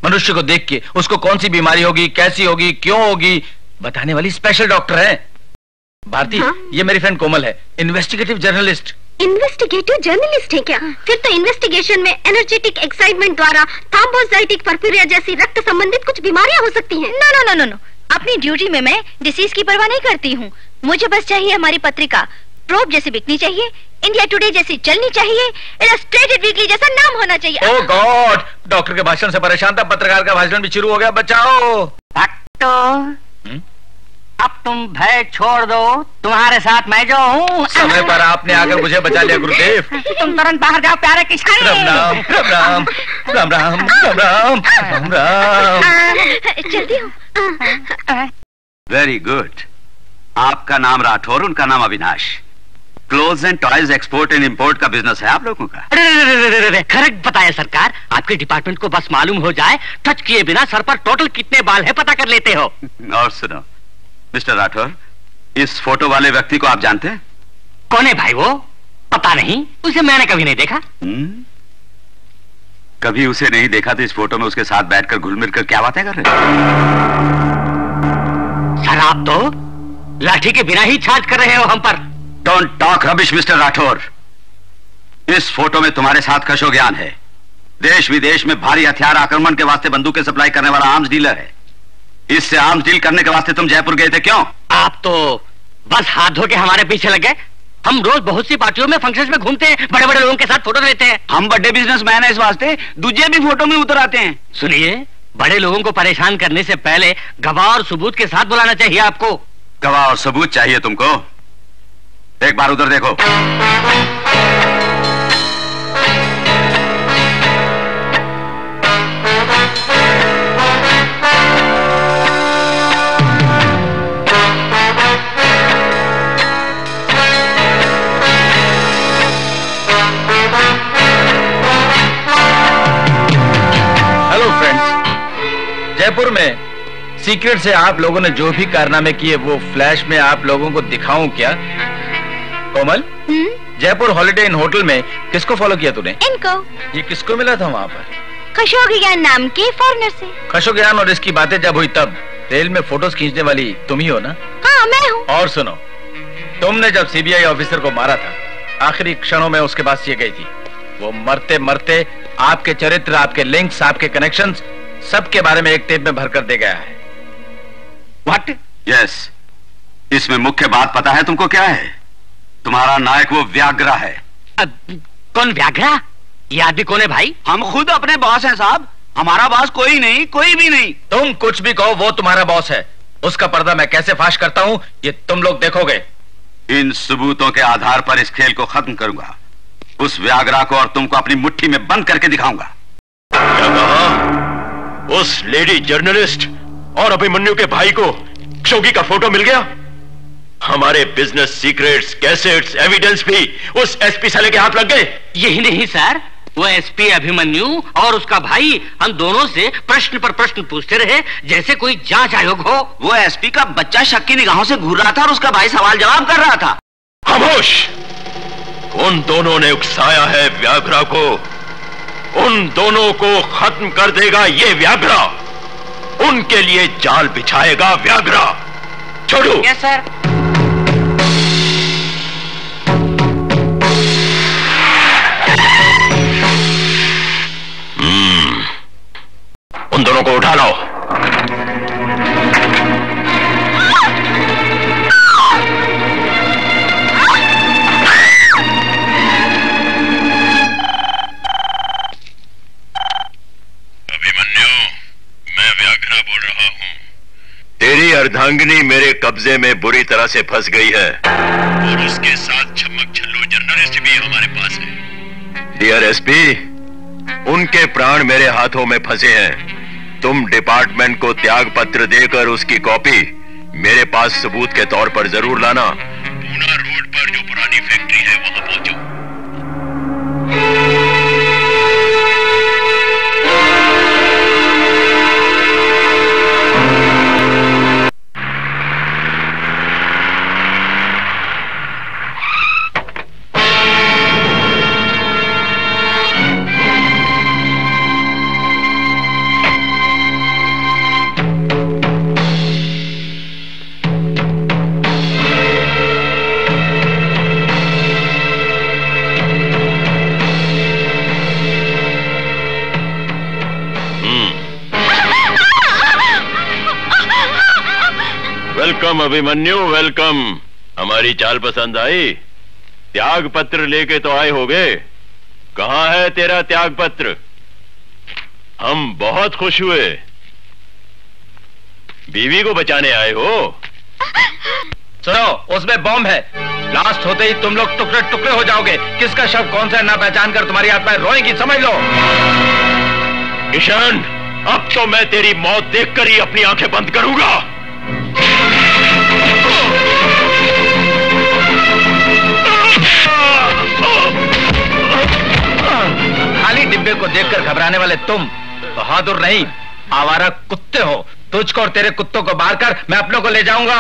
[SPEAKER 10] मनुष्य को देख के उसको कौन सी बीमारी होगी, कैसी होगी, क्यों होगी बताने वाली स्पेशल डॉक्टर है भारती। ये मेरी फ्रेंड कोमल है, इन्वेस्टिगेटिव जर्नलिस्ट।
[SPEAKER 6] इन्वेस्टिगेटिव जर्नलिस्ट है क्या? फिर तो इन्वेस्टिगेशन में एनर्जेटिक एक्साइटमेंट द्वारा थ्रोम्बोसाइटिक पर्फ्यूरिया जैसी रक्त संबंधित कुछ बीमारियां हो सकती हैं।
[SPEAKER 13] नो नो नो नो, अपनी ड्यूटी में मैं डिसीज की परवाह नहीं करती हूँ। मुझे बस चाहिए हमारी पत्रिका प्रोब जैसी बिकनी चाहिए, इंडिया टुडे जैसी चलनी चाहिए, इलस्ट्रेटेड वीकली जैसा नाम होना चाहिए।
[SPEAKER 10] ओह गॉड, डॉक्टर के भाषण से परेशान था, पत्रकार का भाषण भी शुरू हो गया। बचाओ
[SPEAKER 8] डॉक्टर, अब तुम भय छोड़ दो, तुम्हारे साथ मैं जो हूँ।
[SPEAKER 10] समय पर आपने आकर मुझे बचा लिया गुरुदेव।
[SPEAKER 8] तुम तुरंत बाहर जाओ प्यारे किसान।
[SPEAKER 10] राम राम राम राम राम राम राम राम राम।
[SPEAKER 13] जल्दी हो।
[SPEAKER 1] Very good. आपका नाम राठौर, उनका नाम Avinash. Clothes and toys export and import का बिजनेस है आप लोगों का?
[SPEAKER 8] करेक्ट बताया सरकार। आपके डिपार्टमेंट को बस मालूम हो जाए, टच किए बिना सर पर टोटल कितने बाल है पता कर लेते हो।
[SPEAKER 1] और सुनो मिस्टर राठौर, इस फोटो वाले व्यक्ति को आप जानते हैं?
[SPEAKER 8] कौन है भाई वो? पता नहीं, उसे मैंने कभी नहीं देखा।
[SPEAKER 1] कभी उसे नहीं देखा तो इस फोटो में उसके साथ बैठकर घुल मिल कर क्या बातें कर रहे हो?
[SPEAKER 8] सर आप तो लाठी के बिना ही छाछ कर रहे हो हम पर।
[SPEAKER 1] Don't talk rubbish mister Rathore. इस फोटो में तुम्हारे साथ खशोगियान है। देश विदेश में भारी हथियार आक्रमण के वास्ते बंदूकें सप्लाई करने वाला आर्म्स डीलर है। इससे आर्म्स डील करने के वास्ते तुम जयपुर गए थे, क्यों?
[SPEAKER 8] आप तो बस हाथ धो के हमारे पीछे लग गए। हम रोज बहुत सी पार्टियों में, फंक्शंस में घूमते हैं, बड़े बड़े लोगों के साथ फोटो लेते हैं।
[SPEAKER 9] हम बड़े बिजनेसमैन हैं, इस वास्ते दूसरे भी फोटो में उतर आते हैं।
[SPEAKER 8] सुनिए, बड़े लोगों को परेशान करने से पहले गवाह और सबूत के साथ बुलाना चाहिए आपको।
[SPEAKER 1] गवाह और सबूत चाहिए तुमको? एक बार उधर देखो।
[SPEAKER 10] जयपुर में सीक्रेट से आप लोगों ने जो भी कारनामे किए वो फ्लैश में आप लोगों को दिखाऊं क्या? कोमल, जयपुर हॉलिडे इन होटल में किसको फॉलो किया तूने?
[SPEAKER 13] इनको।
[SPEAKER 10] ये किसको मिला था वहाँ पर?
[SPEAKER 13] खशोगियान नाम के फॉरेनर से।
[SPEAKER 10] खशोगियान और इसकी बातें जब हुई तब रेल में फोटोज खींचने वाली तुम ही हो ना?
[SPEAKER 13] हाँ मैं हूँ।
[SPEAKER 10] और सुनो, तुमने जब सीबीआई ऑफिसर को मारा था, आखिरी क्षणों में उसके पास ये गई थी। वो मरते मरते आपके चरित्र, आपके लिंक्स, आपके कनेक्शंस सबके बारे में एक टेप में भरकर दे गया है।
[SPEAKER 1] व्हाट? यस। इसमें मुख्य बात पता है तुमको क्या है? तुम्हारा नायक वो व्याघ्रा है।
[SPEAKER 8] कौन व्याघ्रा? ये आदमी कौन है भाई?
[SPEAKER 9] हम खुद अपने बॉस हैं साहब। हमारा बॉस कोई नहीं, कोई भी नहीं।
[SPEAKER 10] तुम कुछ भी कहो, वो तुम्हारा बॉस है। उसका पर्दा मैं कैसे फाश करता हूँ ये तुम लोग देखोगे।
[SPEAKER 1] इन सबूतों के आधार पर इस खेल को खत्म करूंगा। उस व्याघ्रा को और तुमको अपनी मुट्ठी में बंद करके दिखाऊंगा।
[SPEAKER 2] क्या कहा? उस लेडी जर्नलिस्ट और अभिमन्यु के भाई को खशोगी का फोटो मिल गया? हमारे बिजनेस सीक्रेट्स, कैसेट्स, एविडेंस भी उस एसपी साले के हाथ लग गए।
[SPEAKER 8] यही नहीं सर, वो एसपी अभिमन्यु और उसका भाई हम दोनों से प्रश्न पर प्रश्न पूछते रहे जैसे कोई जांच आयोग हो।
[SPEAKER 9] वो एसपी का बच्चा शक की निगाहों से घूर रहा था और उसका भाई सवाल जवाब कर रहा था।
[SPEAKER 2] खामोश! उन दोनों ने उकसाया है व्याघ्रा को। उन दोनों को खत्म कर देगा ये व्याघ्रा। उनके लिए जाल बिछाएगा व्याघ्रा। छोड़ो।
[SPEAKER 8] Yes sir.
[SPEAKER 2] उन दोनों को उठा लाओ।
[SPEAKER 14] अभिमन्यु, मैं व्याघ्रा बोल रहा हूं।
[SPEAKER 2] तेरी अर्धांगिनी मेरे कब्जे में बुरी तरह से फंस गई है
[SPEAKER 14] और उसके साथ छमक छल्लो जर्नलिस्ट भी हमारे पास है।
[SPEAKER 2] डियर एसपी, उनके प्राण मेरे हाथों में फंसे हैं। तुम डिपार्टमेंट को त्याग पत्र देकर उसकी कॉपी मेरे पास सबूत के तौर पर जरूर लाना।
[SPEAKER 14] पूना रोड पर जो पुरानी फैक्ट्री है वहां पहुंचो।
[SPEAKER 2] Welcome Abhimanyu, welcome. हमारी चाल पसंद आई? त्याग पत्र लेके तो आए होगे। कहां है तेरा त्याग पत्र? हम बहुत खुश हुए। बीवी को बचाने आए हो?
[SPEAKER 11] सुनो, उसमें बॉम्ब है। ब्लास्ट होते ही तुम लोग टुकड़े टुकड़े हो जाओगे। किसका शव कौन सा ना पहचान कर तुम्हारी आत्माएं रोएंगी, समझ लो।
[SPEAKER 2] किशन, अब तो मैं तेरी मौत देखकर ही अपनी आंखें बंद करूंगा।
[SPEAKER 11] खाली डिब्बे को देखकर घबराने वाले तुम बहादुर नहीं, आवारा कुत्ते हो। तुझको और तेरे कुत्तों को मार कर मैं अपनों को ले जाऊंगा।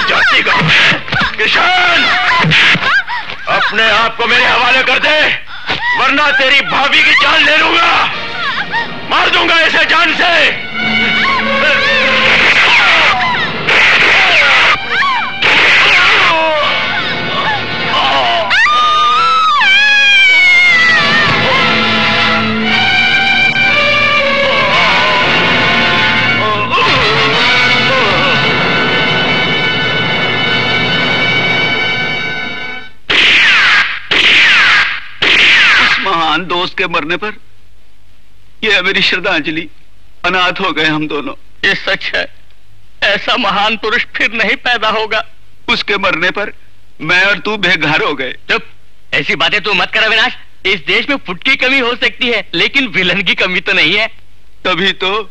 [SPEAKER 2] जाती कहाँ है? किशन, अपने आप को मेरे हवाले कर दे, वरना तेरी भाभी की जान ले लूंगा, मार दूंगा इसे जान से।
[SPEAKER 9] महान दोस्त के मरने पर यह है मेरी श्रद्धांजलि। अनाथ हो गए हम दोनों।
[SPEAKER 5] ये सच है, ऐसा महान पुरुष फिर नहीं पैदा होगा।
[SPEAKER 9] उसके मरने पर मैं और तू बेघर हो गए।
[SPEAKER 5] चुप, ऐसी बातें तू मत कर अविनाश। इस देश में फुट की कमी हो सकती है, लेकिन विलन की कमी तो नहीं है।
[SPEAKER 9] तभी तो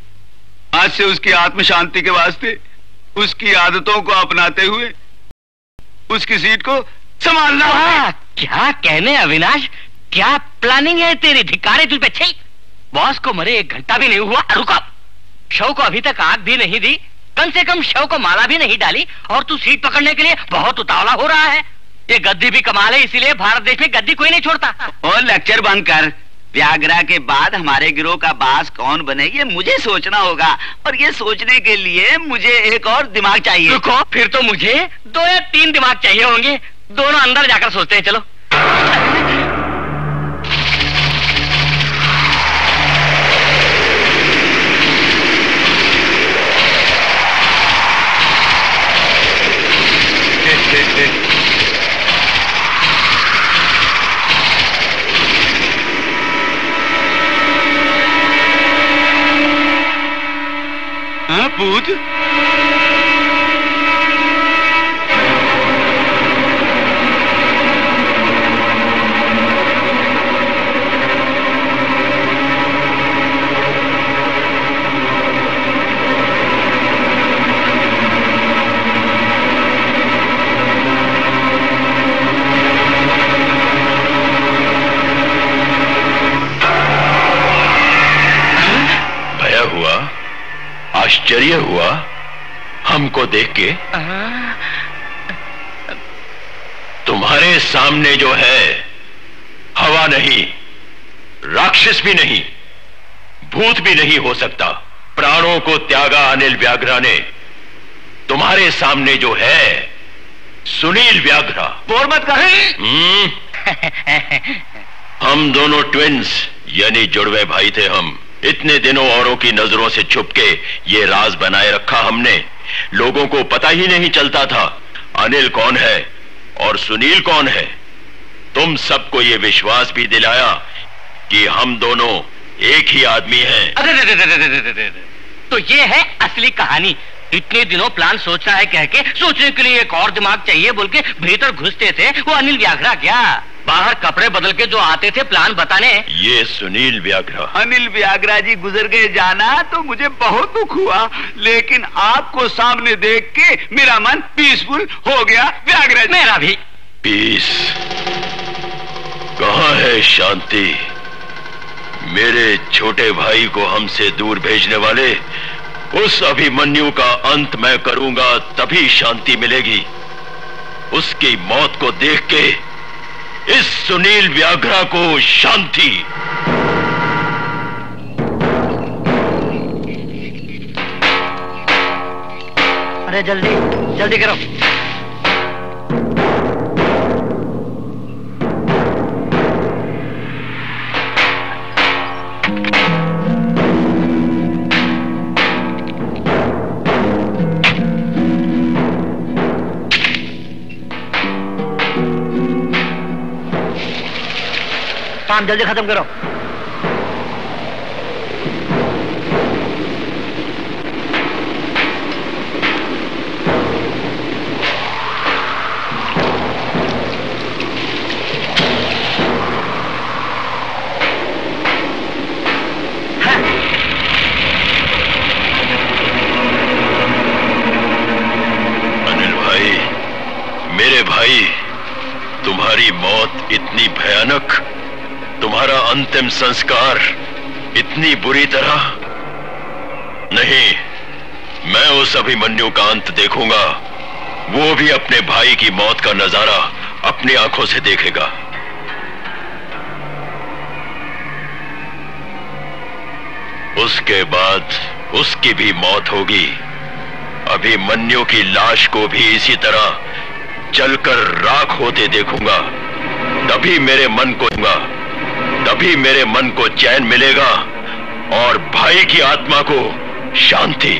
[SPEAKER 9] आज से उसकी आत्म शांति के वास्ते उसकी आदतों को अपनाते हुए उसकी सीट को संभालना है।
[SPEAKER 5] क्या कहने अविनाश, क्या प्लानिंग है तेरी? धिक्कारे तुझ पे। छी, बॉस को मरे 1 घंटा भी नहीं हुआ, रुको। शव को अभी तक आग भी नहीं दी, कम से कम शव को माला भी नहीं डाली, और तू सीट पकड़ने के लिए बहुत उतावला हो रहा है। ये गद्दी भी कमाल है, इसीलिए भारत देश में गद्दी कोई नहीं छोड़ता।
[SPEAKER 9] और लेक्चर बंद कर। व्यागरा के बाद हमारे गिरोह का बास कौन बने ये मुझे सोचना होगा, और ये सोचने के लिए मुझे एक और दिमाग चाहिए।
[SPEAKER 5] रुको, फिर तो मुझे 2 या 3 दिमाग चाहिए होंगे। दोनों अंदर जाकर सोचते हैं, चलो।
[SPEAKER 9] हाँ भूत,
[SPEAKER 2] आश्चर्य हुआ हमको देख के? तुम्हारे सामने जो है हवा नहीं, राक्षस भी नहीं, भूत भी नहीं हो सकता। प्राणों को त्यागा अनिल व्याघ्रा ने। तुम्हारे सामने जो है सुनील व्याघ्रा।
[SPEAKER 9] बोर मत कहें।
[SPEAKER 2] हम दोनों ट्विंस यानी जुड़वे भाई थे। हम इतने दिनों औरों की नजरों से छुप के ये राज बनाए रखा हमने। लोगों को पता ही नहीं चलता था अनिल कौन है और सुनील कौन है। तुम सबको ये विश्वास भी दिलाया कि हम दोनों एक ही आदमी हैं।
[SPEAKER 5] तो ये है असली कहानी। इतने दिनों प्लान सोचना है कह के सोचने के लिए एक और दिमाग चाहिए बोल के भीतर घुसते थे वो अनिल व्याघ्रा। क्या बाहर कपड़े बदल के जो आते थे प्लान बताने, ये सुनील व्याघ्रा।
[SPEAKER 9] अनिल व्याघ्रा जी गुजर गए जाना तो मुझे बहुत दुख हुआ, लेकिन आपको सामने देख के मेरा मन पीसफुल हो गया व्याघ्रा जी।
[SPEAKER 5] मेरा भी।
[SPEAKER 2] पीस कहाँ है शांति? मेरे छोटे भाई को हमसे दूर भेजने वाले उस अभिमन्यु का अंत मैं करूंगा, तभी शांति मिलेगी। उसकी मौत को देख के इस सुनील व्याघ्रा को शांति।
[SPEAKER 5] अरे जल्दी जल्दी करो। काम जल्दी खत्म करो।
[SPEAKER 2] भाई, तुम्हारी मौत इतनी भयानक, तुम्हारा अंतिम संस्कार इतनी बुरी तरह नहीं। मैं उस अभिमन्यु का अंत देखूंगा, वो भी अपने भाई की मौत का नजारा अपनी आंखों से देखेगा। उसके बाद उसकी भी मौत होगी। अभिमन्यु की लाश को भी इसी तरह जलकर राख होते देखूंगा। तभी मेरे मन को चैन मिलेगा और भाई की आत्मा को शांति।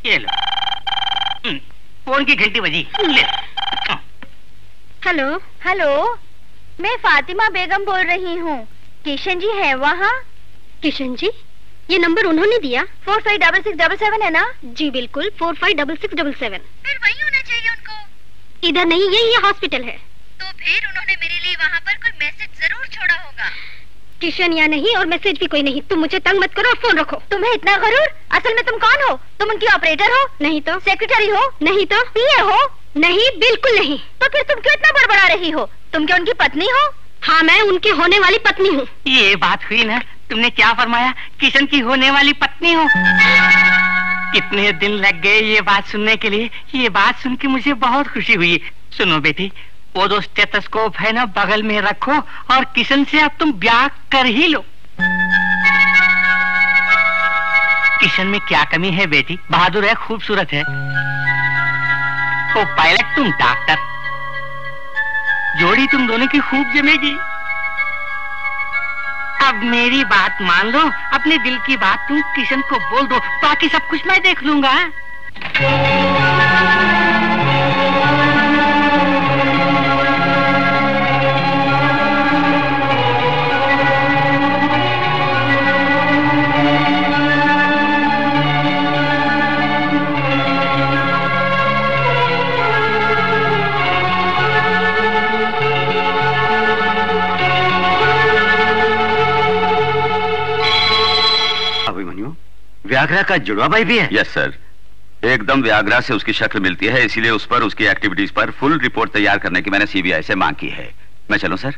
[SPEAKER 5] ये लो, फोन की घंटी बजी। ले।
[SPEAKER 13] हेलो हेलो, मैं फातिमा बेगम बोल रही हूँ। किशन जी है वहाँ?
[SPEAKER 6] किशन जी? ये नंबर उन्होंने दिया।
[SPEAKER 13] 456677 है ना?
[SPEAKER 6] जी बिल्कुल, 456677।
[SPEAKER 13] फिर वही होना चाहिए उनको।
[SPEAKER 6] इधर नहीं, ये हॉस्पिटल है।
[SPEAKER 13] तो फिर उन्होंने मेरे लिए वहाँ पर कोई मैसेज जरूर छोड़ा होगा।
[SPEAKER 6] किशन या नहीं और मैसेज भी कोई नहीं। तुम मुझे तंग मत करो और फोन रखो।
[SPEAKER 13] तुम्हें इतना गरूर? असल में तुम कौन हो? तुम उनकी ऑपरेटर हो?
[SPEAKER 6] नहीं तो।
[SPEAKER 13] सेक्रेटरी हो?
[SPEAKER 6] नहीं तो।
[SPEAKER 13] पीए हो?
[SPEAKER 6] नहीं, बिल्कुल नहीं।
[SPEAKER 13] तो फिर तुम क्यों इतना बड़बड़ा रही हो? तुम क्या उनकी पत्नी हो?
[SPEAKER 6] हाँ, मैं उनकी होने वाली पत्नी हूँ।
[SPEAKER 5] ये बात हुई ना, तुमने क्या फरमाया? किशन की होने वाली पत्नी हो। कितने दिन लग गए ये बात सुनने के लिए। ये बात सुन के मुझे बहुत खुशी हुई। सुनो बेटी, वो जो स्टेथोस्कोप है ना, बगल में रखो और किशन से अब तुम ब्याह कर ही लो। किशन में क्या कमी है बेटी? बहादुर है, खूबसूरत है। वो पायलट, तुम डॉक्टर, जोड़ी तुम दोनों की खूब जमेगी। अब मेरी बात मान लो, अपने दिल की बात तुम किशन को बोल दो, बाकी सब कुछ मैं देख लूंगा।
[SPEAKER 1] व्याघ्रा का जुड़वा भाई भी है? यस सर, एकदम व्याघ्रा से उसकी शक्ल मिलती है, इसीलिए उस पर, उसकी एक्टिविटीज पर फुल रिपोर्ट तैयार करने की मैंने सीबीआई से मांग की है। मैं चलूं सर?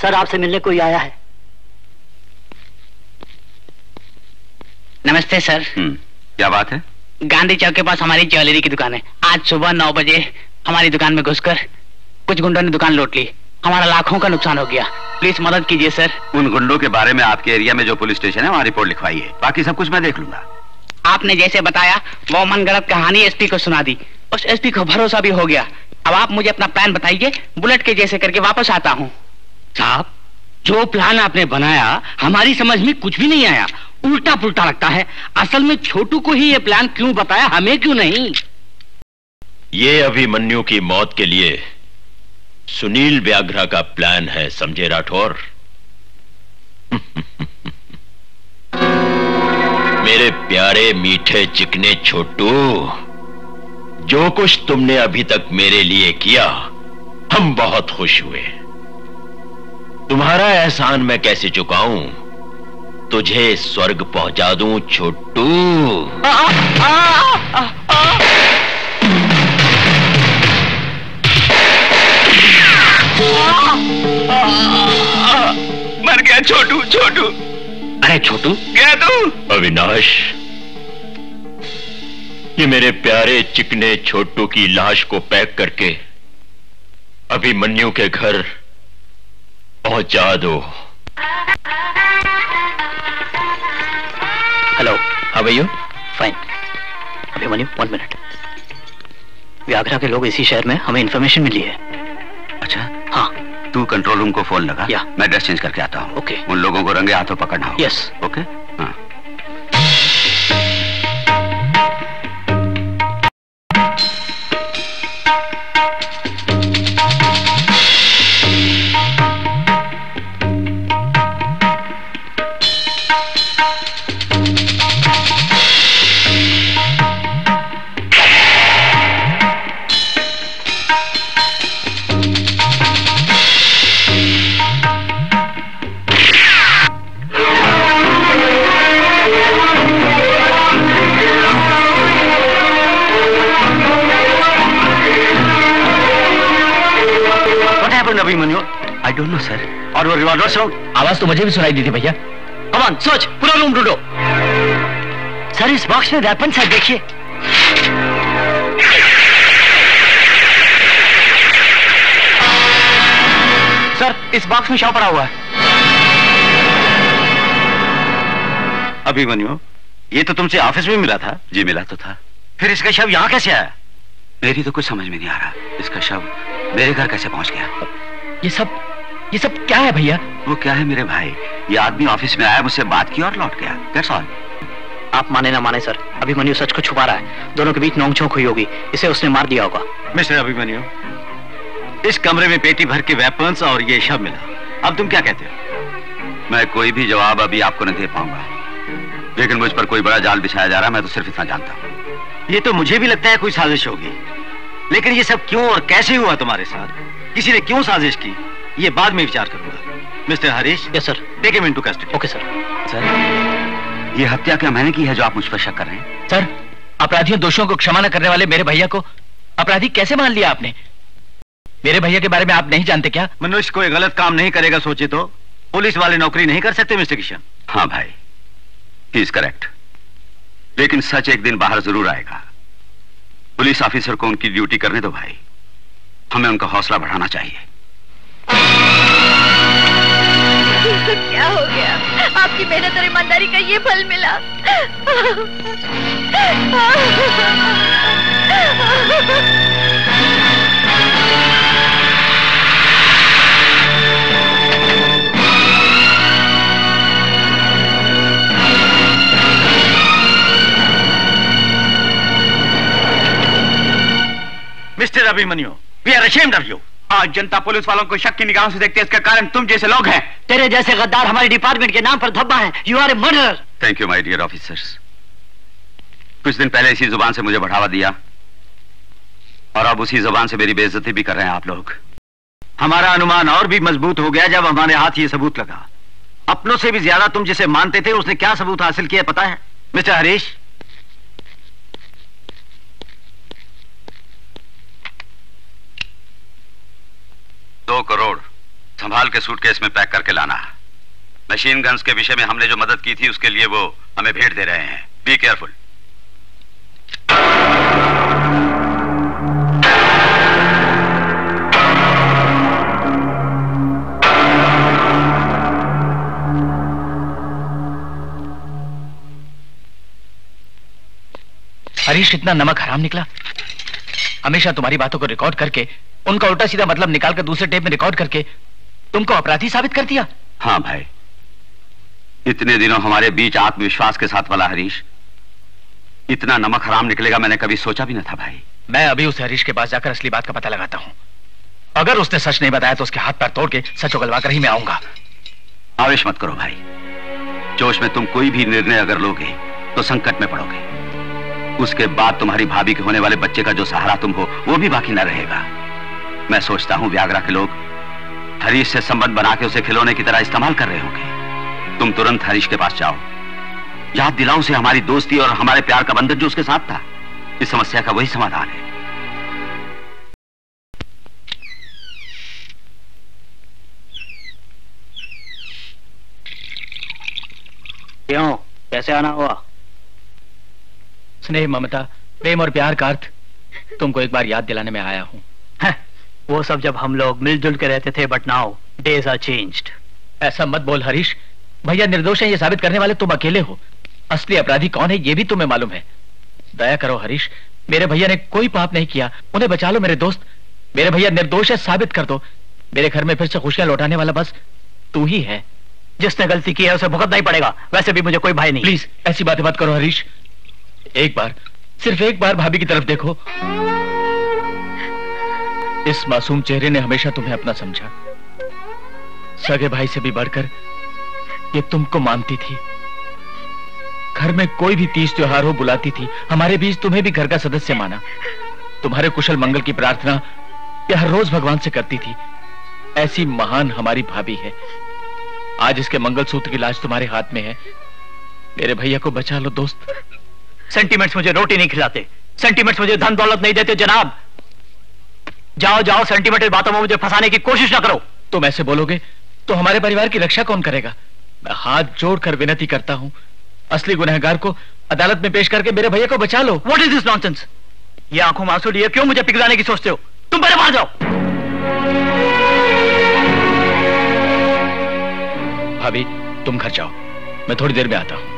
[SPEAKER 5] सर, आपसे मिलने कोई आया है। नमस्ते सर।
[SPEAKER 1] क्या बात है?
[SPEAKER 5] गांधी चौक के पास हमारी ज्वेलरी की दुकान है। आज सुबह 9 बजे हमारी दुकान में घुसकर कुछ गुंडों ने दुकान लूट ली। हमारा लाखों का नुकसान हो गया। प्लीज मदद कीजिए सर।
[SPEAKER 1] उन गुंडों के बारे में आपके एरिया में जो पुलिस स्टेशन है वहाँ रिपोर्ट लिखवाइए, बाकी सब कुछ मैं देख लूंगा।
[SPEAKER 5] आपने जैसे बताया वो मनगढ़ंत कहानी एसपी को सुना दी। उस एसपी को भरोसा भी हो गया। अब आप मुझे अपना प्लान बताइए, बुलेट के जैसे करके वापस आता हूँ।
[SPEAKER 8] साहब, जो प्लान आपने बनाया हमारी समझ में कुछ भी नहीं आया, उल्टा पुल्टा लगता है। असल में छोटू को ही ये प्लान क्यों बताया, हमें क्यों नहीं?
[SPEAKER 2] ये अभिमन्यु की मौत के लिए सुनील व्याघ्रा का प्लान है, समझे राठौर? मेरे प्यारे मीठे चिकने छोटू, जो कुछ तुमने अभी तक मेरे लिए किया, हम बहुत खुश हुए। तुम्हारा एहसान मैं कैसे चुकाऊं? तुझे स्वर्ग पहुंचा दूं छोटू।
[SPEAKER 9] मर गया छोटू, छोटू।
[SPEAKER 8] अरे छोटू,
[SPEAKER 9] क्या तू?
[SPEAKER 2] अविनाश, ये मेरे प्यारे चिकने छोटू की लाश को पैक करके अभिमन्यु के घर पहुंचा दो।
[SPEAKER 5] Hello, how are you? Fine. Abhimanyu, 1 minute. Vyaghra के लोग इसी शहर में हमें इंफॉर्मेशन मिली है।
[SPEAKER 1] अच्छा?
[SPEAKER 5] हाँ।
[SPEAKER 1] तू कंट्रोल रूम को फोन लगा।
[SPEAKER 5] या।
[SPEAKER 1] मैं ड्रेस चेंज करके आता हूँ।
[SPEAKER 5] ओके।
[SPEAKER 1] उन लोगों को रंगे हाथों पकड़ना होगा।
[SPEAKER 5] यस।
[SPEAKER 1] ओके। हाँ।
[SPEAKER 3] Happened Abhimanyu?
[SPEAKER 5] I don't know sir.
[SPEAKER 3] और वो रिवॉल्वर साउंड?
[SPEAKER 5] आवाज तो मुझे भी सुनाई दी थी भैया।
[SPEAKER 3] कम ऑन सर्च, पूरा रूम ढूंढो।
[SPEAKER 5] सर इस बॉक्स में वेपन्स है, देखिए।
[SPEAKER 3] सर इस बॉक्स में शव पड़ा हुआ है। अभिमन्यु, ये तो तुमसे ऑफिस में मिला था।
[SPEAKER 1] जी मिला तो था।
[SPEAKER 3] फिर इसका शव यहाँ कैसे आया?
[SPEAKER 1] मेरी तो कुछ समझ में नहीं आ रहा, इसका शव मेरे घर कैसे पहुंच गया?
[SPEAKER 5] ये सब क्या है भैया?
[SPEAKER 1] वो क्या है मेरे भाई, ये आदमी ऑफिस में आया, मुझसे बात की और लौट गया। That's all.
[SPEAKER 5] आप माने ना माने सर, अभिमन्यु सच को छुपा रहा है। दोनों के बीच नोकझोंक हुई होगी, इसे उसने मार दिया होगा।
[SPEAKER 3] मिस्टर अभिमन्यु, इस कमरे में पेटी भर के वेपन्स और ये शव मिला। अब तुम क्या कहते हो?
[SPEAKER 1] मैं कोई भी जवाब अभी आपको नहीं दे पाऊंगा, लेकिन मुझ पर कोई बड़ा जाल बिछाया जा रहा है, मैं तो सिर्फ इतना जानता हूँ।
[SPEAKER 3] ये तो मुझे भी लगता है कोई साजिश होगी, लेकिन ये सब क्यों और कैसे हुआ तुम्हारे साथ? किसी ने क्यों साजिश की, ये बाद में विचार करूंगा। Mister Harish.
[SPEAKER 5] Yes sir.
[SPEAKER 3] Take him into custody.
[SPEAKER 5] Okay sir.
[SPEAKER 1] Sir ये हत्या क्या मैंने की है जो आप मुझ पर शक कर रहे हैं?
[SPEAKER 5] सर अपराधियों दोषियों को क्षमा न करने वाले मेरे भैया को अपराधी कैसे मान लिया आपने? मेरे भैया के बारे में आप नहीं जानते क्या?
[SPEAKER 3] मनुष्य कोई गलत काम नहीं करेगा सोचे तो पुलिस वाले नौकरी नहीं कर सकते मिस्टर किशन।
[SPEAKER 1] हाँ भाई, ही इज करेक्ट, लेकिन सच एक दिन बाहर जरूर आएगा। पुलिस ऑफिसर को उनकी ड्यूटी करने दो भाई, हमें उनका हौसला बढ़ाना चाहिए।
[SPEAKER 13] तो क्या हो गया? आपकी मेहनत और ईमानदारी का ये फल मिला।
[SPEAKER 3] Mister Abhimanyu, we are ashamed of you.
[SPEAKER 4] आज जनता पुलिस वालों को शक की निगाहों से देखते हैं, इसका कारण तुम जैसे लोग हैं।
[SPEAKER 5] तेरे जैसे गद्दार हमारे डिपार्टमेंट के नाम पर धब्बा है। You are a murderer.
[SPEAKER 1] Thank you my dear officers. कुछ दिन पहले इसी जुबान से मुझे बढ़ावा दिया और अब उसी जुबान से मेरी बेइज्जती भी कर रहे हैं आप लोग।
[SPEAKER 3] हमारा अनुमान और भी मजबूत हो गया जब हमारे हाथ ये सबूत लगा। अपनों से भी ज्यादा तुम जिसे मानते थे उसने क्या सबूत हासिल किया पता है? मिस्टर हरीश,
[SPEAKER 1] $2 करोड़ संभाल के सूटकेस में पैक करके लाना। मशीन गन्स के विषय में हमने जो मदद की थी उसके लिए वो हमें भेंट दे रहे हैं। Be careful.
[SPEAKER 5] हरीश इतना नमक हराम निकला। हमेशा तुम्हारी बातों को रिकॉर्ड करके उनका उल्टा सीधा मतलब निकालकर दूसरे टेप में रिकॉर्ड करके तुमको अपराधी साबित कर दिया।
[SPEAKER 1] हाँ भाई, इतने दिनों हमारे बीच आत्मविश्वास के साथ वाला हरीश इतना नमक हराम निकलेगा मैंने कभी सोचा भी न था भाई।
[SPEAKER 5] मैं अभी उस हरीश के पास जाकर असली बात का पता लगाता हूं। अगर उसने सच नहीं बताया तो उसके हाथ पैर तोड़ के सच उगलवा कर ही मैं आऊंगा।
[SPEAKER 1] आवेश मत करो भाई, जोश में तुम कोई भी निर्णय अगर लोगे तो संकट में पड़ोगे। उसके बाद तुम्हारी भाभी के होने वाले बच्चे का जो सहारा तुम हो वो भी बाकी न रहेगा। मैं सोचता हूं व्यागरा के लोग हरीश से संबंध बना के उसे खिलौने की तरह इस्तेमाल कर रहे होंगे। तुम तुरंत हरीश के पास जाओ, याद दिलाओ उसे हमारी दोस्ती और हमारे प्यार का बंधन जो उसके साथ था। इस समस्या का वही समाधान है।
[SPEAKER 5] क्यों, कैसे आना हुआ? स्नेह, ममता, प्रेम और प्यार का अर्थ तुमको एक बार याद दिलाने में आया हूं। वो सब जब हम लोग मिलजुल के रहते थे, but now days are changed. ऐसा मत बोल हरीश, भैया निर्दोष है ये साबित करने वाले तुम अकेले हो। असली अपराधी कौन है ये भी तुम्हें मालूम है। दया करो हरीश, मेरे भैया ने कोई पाप नहीं किया, उन्हें बचा लो मेरे दोस्त। मेरे भैया निर्दोष है, साबित कर दो। मेरे घर में फिर से खुशियां लौटाने वाला बस तू ही है। जिसने गलती की है उसे भुगतना ही पड़ेगा, वैसे भी मुझे कोई भय नहीं। प्लीज ऐसी बातें मत करो हरीश। एक बार, सिर्फ एक बार भाभी की तरफ देखो। इस मासूम चेहरे ने हमेशा तुम्हें अपना समझा। सगे भाई से भी बढ़कर ये तुमको मानती थी। घर में कोई भी तीज त्योहार हो बुलाती थी। हमारे बीच तुम्हें भी घर का सदस्य माना। तुम्हारे कुशल मंगल की प्रार्थना ये हर रोज भगवान से करती थी। ऐसी महान हमारी भाभी है। आज इसके मंगलसूत्र की लाज तुम्हारे हाथ में है। मेरे भैया को बचा लो दोस्त। सेंटिमेंट्स मुझे रोटी नहीं खिलाते, सेंटिमेंट्स मुझे धन दौलत नहीं देते जनाब।
[SPEAKER 10] जाओ जाओ, सेंटिमेंटल बातों में मुझे फंसाने की कोशिश ना करो। तुम ऐसे बोलोगे तो हमारे परिवार की रक्षा कौन करेगा? मैं हाथ जोड़कर विनती करता हूं, असली गुनहगार को अदालत में पेश करके मेरे भैया को बचा लो। What is this nonsense? ये आंखों में आंसू लिए क्यों मुझे पिघलाने की सोचते हो? तुम पहले बाहर जाओ। भाभी तुम घर जाओ, मैं थोड़ी देर में आता हूं।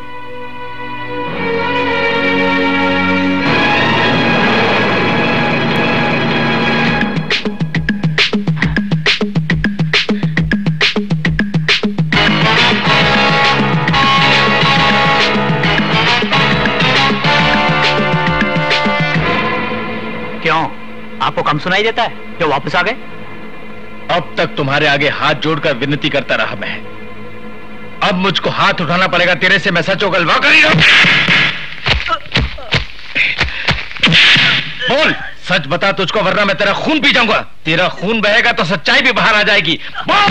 [SPEAKER 10] क्यों, आपको कम सुनाई देता है जो वापस आ गए? अब तक तुम्हारे आगे हाथ जोड़कर विनती करता रहा मैं, अब मुझको हाथ उठाना पड़ेगा तेरे से। मैं सच को गलवा कर ही रहूं। बोल, सच बता तुझको, वरना मैं तेरा खून पी जाऊंगा। तेरा खून बहेगा तो सच्चाई भी बाहर आ जाएगी। बोल।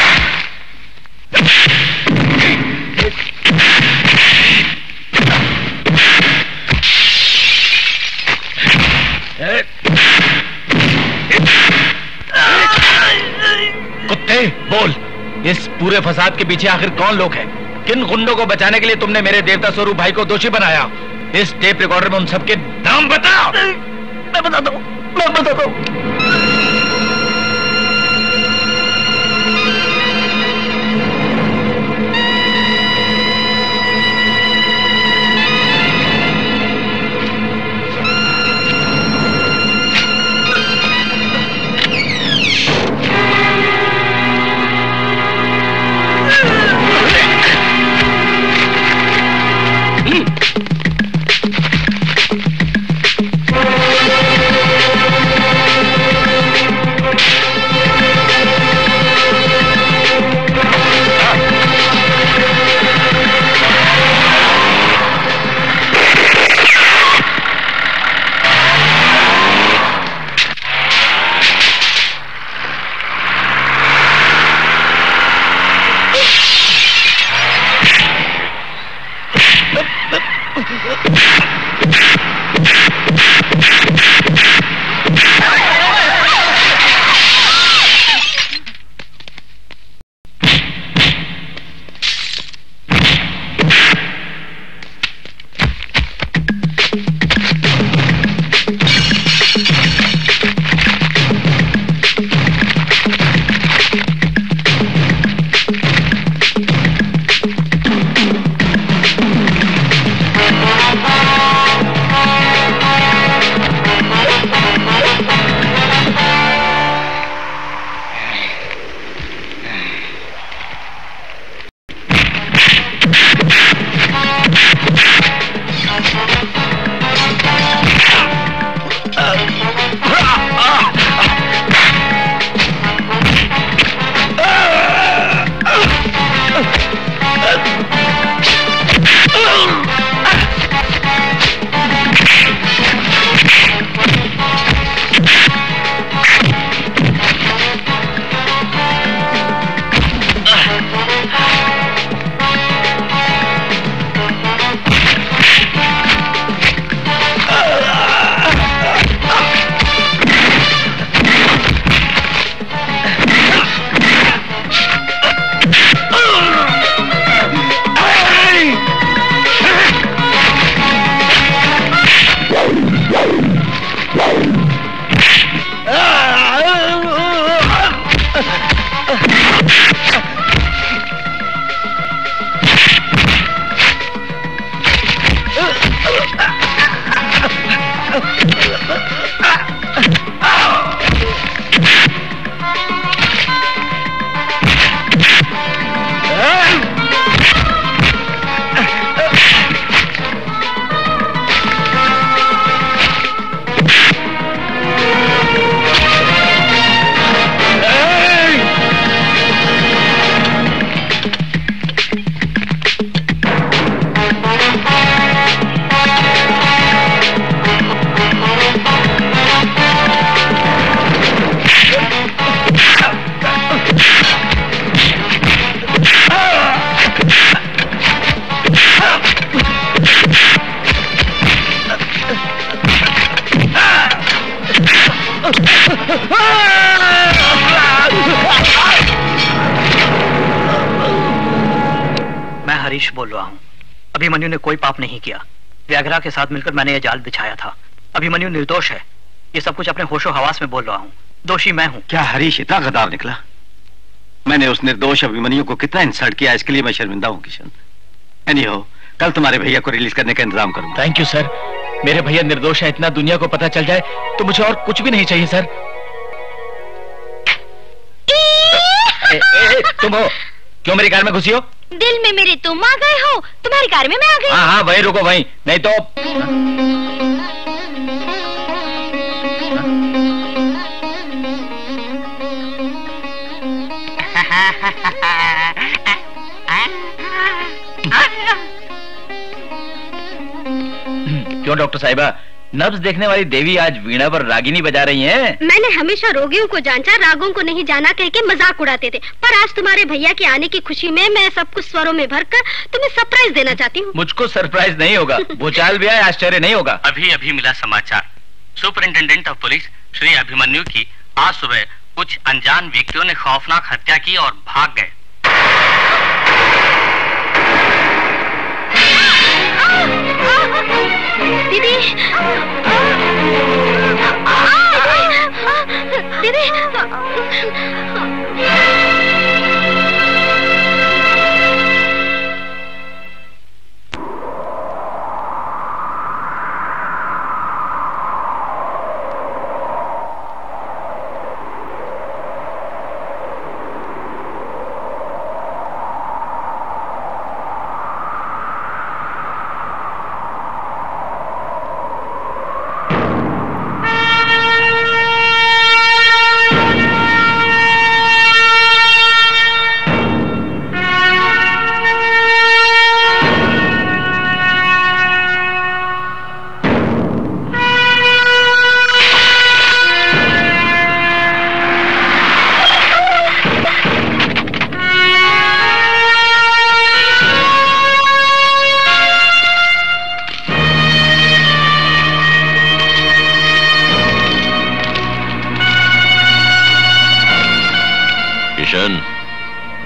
[SPEAKER 10] कुत्ते बोल, इस पूरे फसाद के पीछे आखिर कौन लोग हैं? किन गुंडों को बचाने के लिए तुमने मेरे देवता स्वरूप भाई को दोषी बनाया? इस टेप रिकॉर्डर में उन सबके नाम बताओ। मैं बताता हूं, मैं बताता हूं।
[SPEAKER 15] अभिमन्यु ने कोई पाप नहीं किया। व्याघ्रा के साथ मिलकर मैंने यह जाल बिछाया था। अभिमन्यु निर्दोष है। ये सब कुछ अपने होशो हवास में बोल रहा हूँ। दोषी मैं हूँ।
[SPEAKER 3] क्या हरीश इतना गद्दार निकला? मैंने उस निर्दोष अभिमन्यु को कितना इंसल्ट किया, इसके लिए मैं शर्मिंदा हूँ किशन। एनीहो, कल तुम्हारे भैया को रिलीज करने का इंतजाम करूंगा।
[SPEAKER 10] Thank you sir. मेरे भैया निर्दोष है, इतना दुनिया को पता चल जाए तो मुझे और कुछ भी नहीं चाहिए सर। तुम हो? क्यों मेरी कार में घुसी हो?
[SPEAKER 13] दिल में मेरे तुम आ गए हो, तुम्हारी कार में मैं आ गई।
[SPEAKER 10] हाँ हाँ वहीं रुको, वहीं, नहीं तो क्यों डॉक्टर साहिबा, नब्ज देखने वाली देवी आज वीणा पर रागिनी बजा रही हैं?
[SPEAKER 6] मैंने हमेशा रोगियों को जांचा, रागों को नहीं जाना कह के मजाक उड़ाते थे, पर आज तुम्हारे भैया के आने की खुशी में मैं सब कुछ स्वरों में भरकर तुम्हें सरप्राइज देना चाहती हूँ।
[SPEAKER 10] मुझको सरप्राइज नहीं होगा, भूचाल भी आए आश्चर्य नहीं होगा।
[SPEAKER 5] अभी अभी मिला समाचार, superintendent of police Shri Abhimanyu की आज सुबह कुछ अनजान व्यक्तियों ने खौफनाक हत्या की और भाग गए।
[SPEAKER 6] दीदी, दीदी,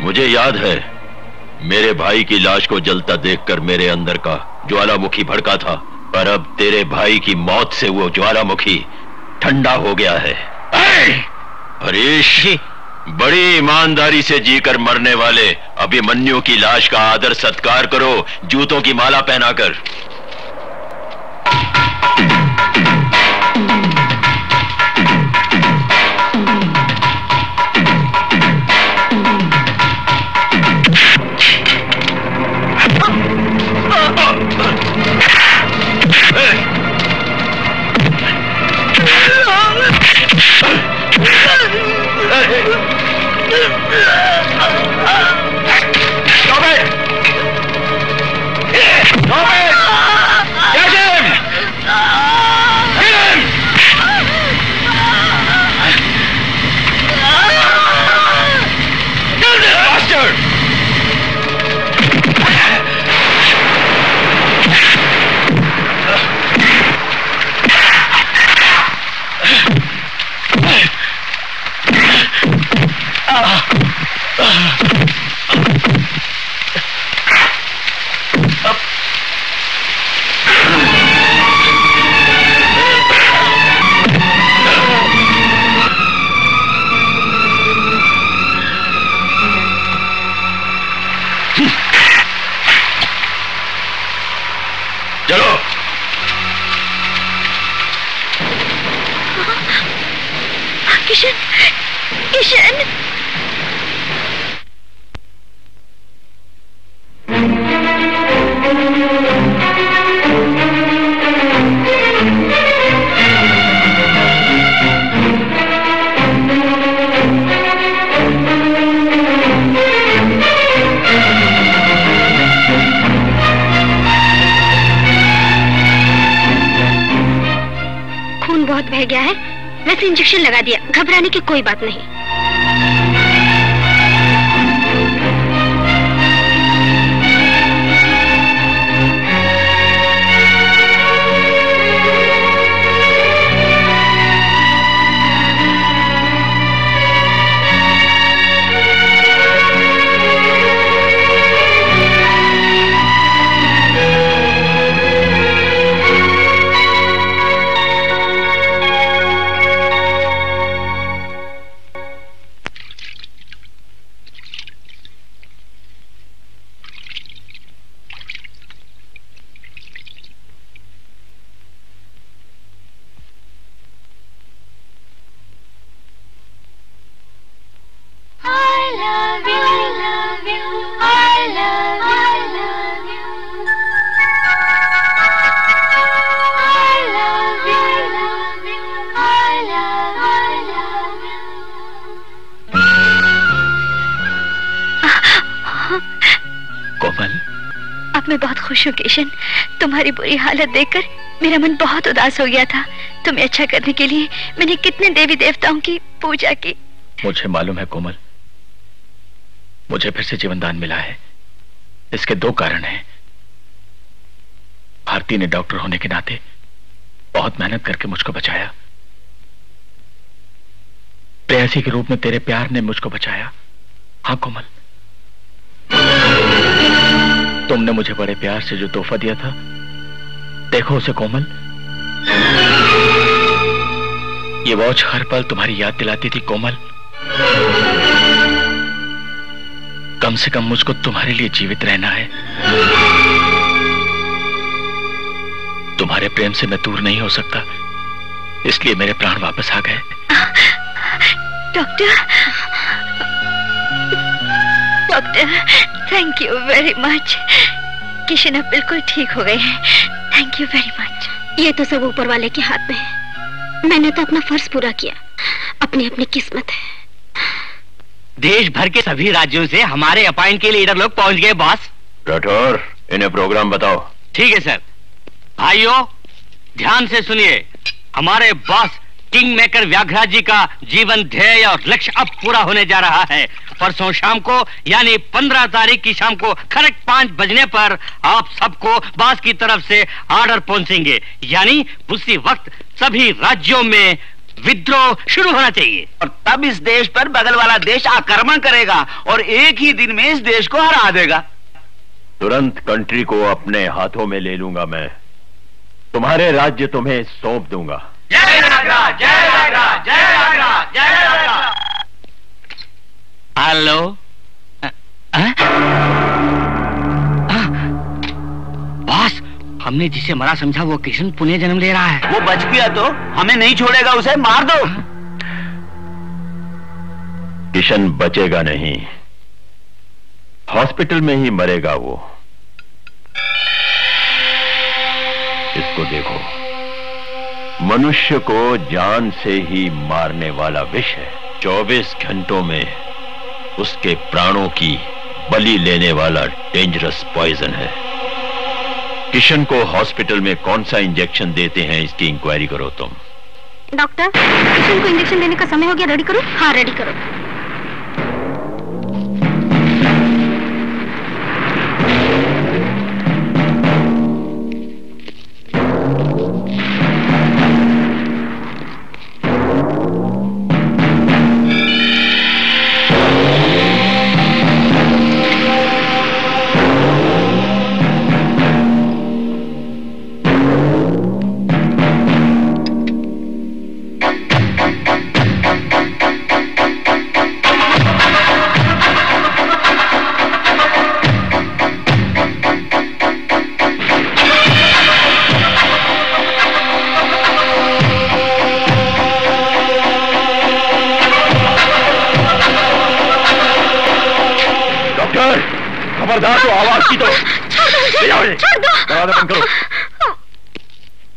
[SPEAKER 2] मुझे याद है मेरे भाई की लाश को जलता देखकर मेरे अंदर का ज्वालामुखी भड़का था, पर अब तेरे भाई की मौत से वो ज्वालामुखी ठंडा हो गया है। हरीश, बड़ी ईमानदारी से जीकर मरने वाले अभिमन्यु की लाश का आदर सत्कार करो, जूतों की माला पहनाकर।
[SPEAKER 6] बह गया है, वैसे इंजेक्शन लगा दिया, घबराने की कोई बात नहीं।
[SPEAKER 13] खुश हूँ किशन। तुम्हारी बुरी हालत देखकर मेरा मन बहुत उदास हो गया था। तुम्हें अच्छा करने के लिए मैंने कितने देवी देवताओं की पूजा की।
[SPEAKER 10] मुझे मालूम है कोमल, मुझे फिर से जीवन दान मिला है। इसके दो कारण हैं। भारती ने डॉक्टर होने के नाते बहुत मेहनत करके मुझको बचाया। प्रेयसी के रूप में तेरे प्यार ने मुझको बचाया। हाँ कोमल, तुमने मुझे बड़े प्यार से जो तोहफा दिया था, देखो उसे कोमल। ये वॉच हर पल तुम्हारी याद दिलाती थी कोमल। कम से कम मुझको तुम्हारे लिए जीवित रहना है। तुम्हारे प्रेम से मैं दूर नहीं हो सकता, इसलिए मेरे प्राण वापस आ गए।
[SPEAKER 13] Doctor, doctor, thank you very much. Kishan अब बिल्कुल ठीक हो गए हैं। Thank you very much.
[SPEAKER 6] ये तो सब ऊपर वाले के हाथ में है। मैंने तो अपना फर्ज पूरा किया, अपनी अपनी किस्मत है।
[SPEAKER 5] देश भर के सभी राज्यों से हमारे अपॉइंट के लीडर लोग पहुंच गए बॉस।
[SPEAKER 2] राठौर, इन्हें प्रोग्राम बताओ।
[SPEAKER 5] ठीक है सर। भाइयों ध्यान से सुनिए, हमारे बॉस किंग मेकर व्याघ्रा जी का जीवन ध्येय और लक्ष्य अब पूरा होने जा रहा है। परसों शाम को यानी 15 तारीख की शाम को करेक्ट 5 बजने पर आप सबको बॉस की तरफ से ऑर्डर पहुंचेंगे, यानी उसी वक्त सभी राज्यों में विद्रोह शुरू होना चाहिए।
[SPEAKER 9] और तब इस देश पर बगल वाला देश आक्रमण करेगा और एक ही दिन में इस देश को हरा देगा।
[SPEAKER 2] तुरंत कंट्री को अपने हाथों में ले लूंगा मैं। तुम्हारे राज्य तुम्हें सौंप दूंगा।
[SPEAKER 5] जय नागरा, जय नागरा, जय नागरा, जय नागरा। हेलो बॉस, हमने जिसे मरा समझा वो किशन पुणे जन्म ले रहा है।
[SPEAKER 9] वो बच गया तो हमें नहीं छोड़ेगा, उसे मार दो।
[SPEAKER 2] किशन बचेगा नहीं, हॉस्पिटल में ही मरेगा वो। इसको देखो, मनुष्य को जान से ही मारने वाला विष है। 24 घंटों में उसके प्राणों की बलि लेने वाला डेंजरस पॉइजन है। किशन को हॉस्पिटल में कौन सा इंजेक्शन देते हैं, इसकी इंक्वायरी करो तुम।
[SPEAKER 6] डॉक्टर, किशन को इंजेक्शन देने का समय हो गया, रेडी करो। हाँ रेडी करो।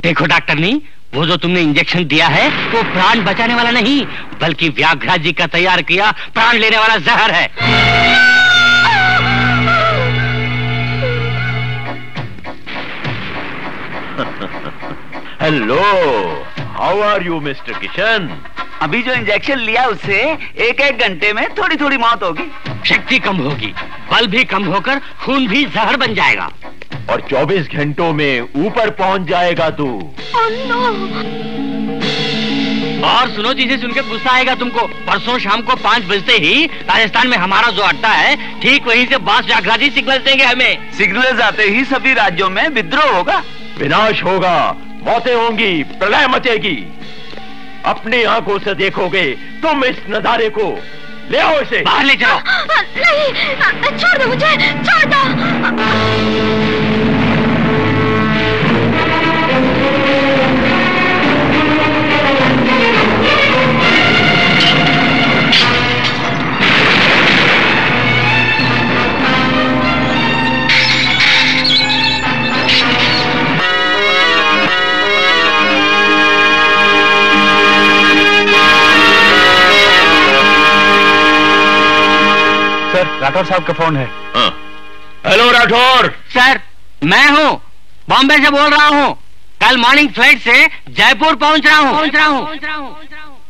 [SPEAKER 5] देखो डॉक्टरनी, वो जो तुमने इंजेक्शन दिया है वो प्राण बचाने वाला नहीं, बल्कि व्याघ्रा जी का तैयार किया प्राण लेने वाला जहर है।
[SPEAKER 2] Hello, how are you mister Kishan?
[SPEAKER 9] अभी जो इंजेक्शन लिया उससे 1-1 घंटे में थोड़ी थोड़ी मौत होगी।
[SPEAKER 5] शक्ति कम होगी, बल भी कम होकर खून भी जहर बन जाएगा।
[SPEAKER 2] और 24 घंटों में ऊपर पहुंच जाएगा तू।
[SPEAKER 5] और सुनो, चीजें सुन के गुस्सा आएगा तुमको। परसों शाम को 5 बजते ही राजस्थान में हमारा जो अड्डा है, ठीक वहीं से बॉस व्याघ्रा जी सिग्नल देंगे हमें।
[SPEAKER 9] सिग्नल आते ही सभी राज्यों में विद्रोह होगा,
[SPEAKER 2] विनाश होगा, मौतें होंगी, प्रलय मचेगी। अपनी आंखों से देखोगे तुम इस नजारे को। ले आओ इसे,
[SPEAKER 5] बाहर ले जाओ।
[SPEAKER 6] नहीं, छोड़ दो मुझे, छोड़ दो।
[SPEAKER 15] सर, राठौर साहब का फोन है।
[SPEAKER 2] हेलो राठौर।
[SPEAKER 5] सर, मैं हूँ, बॉम्बे से बोल रहा हूँ। कल मॉर्निंग फ्लाइट से जयपुर पहुँच रहा हूँ।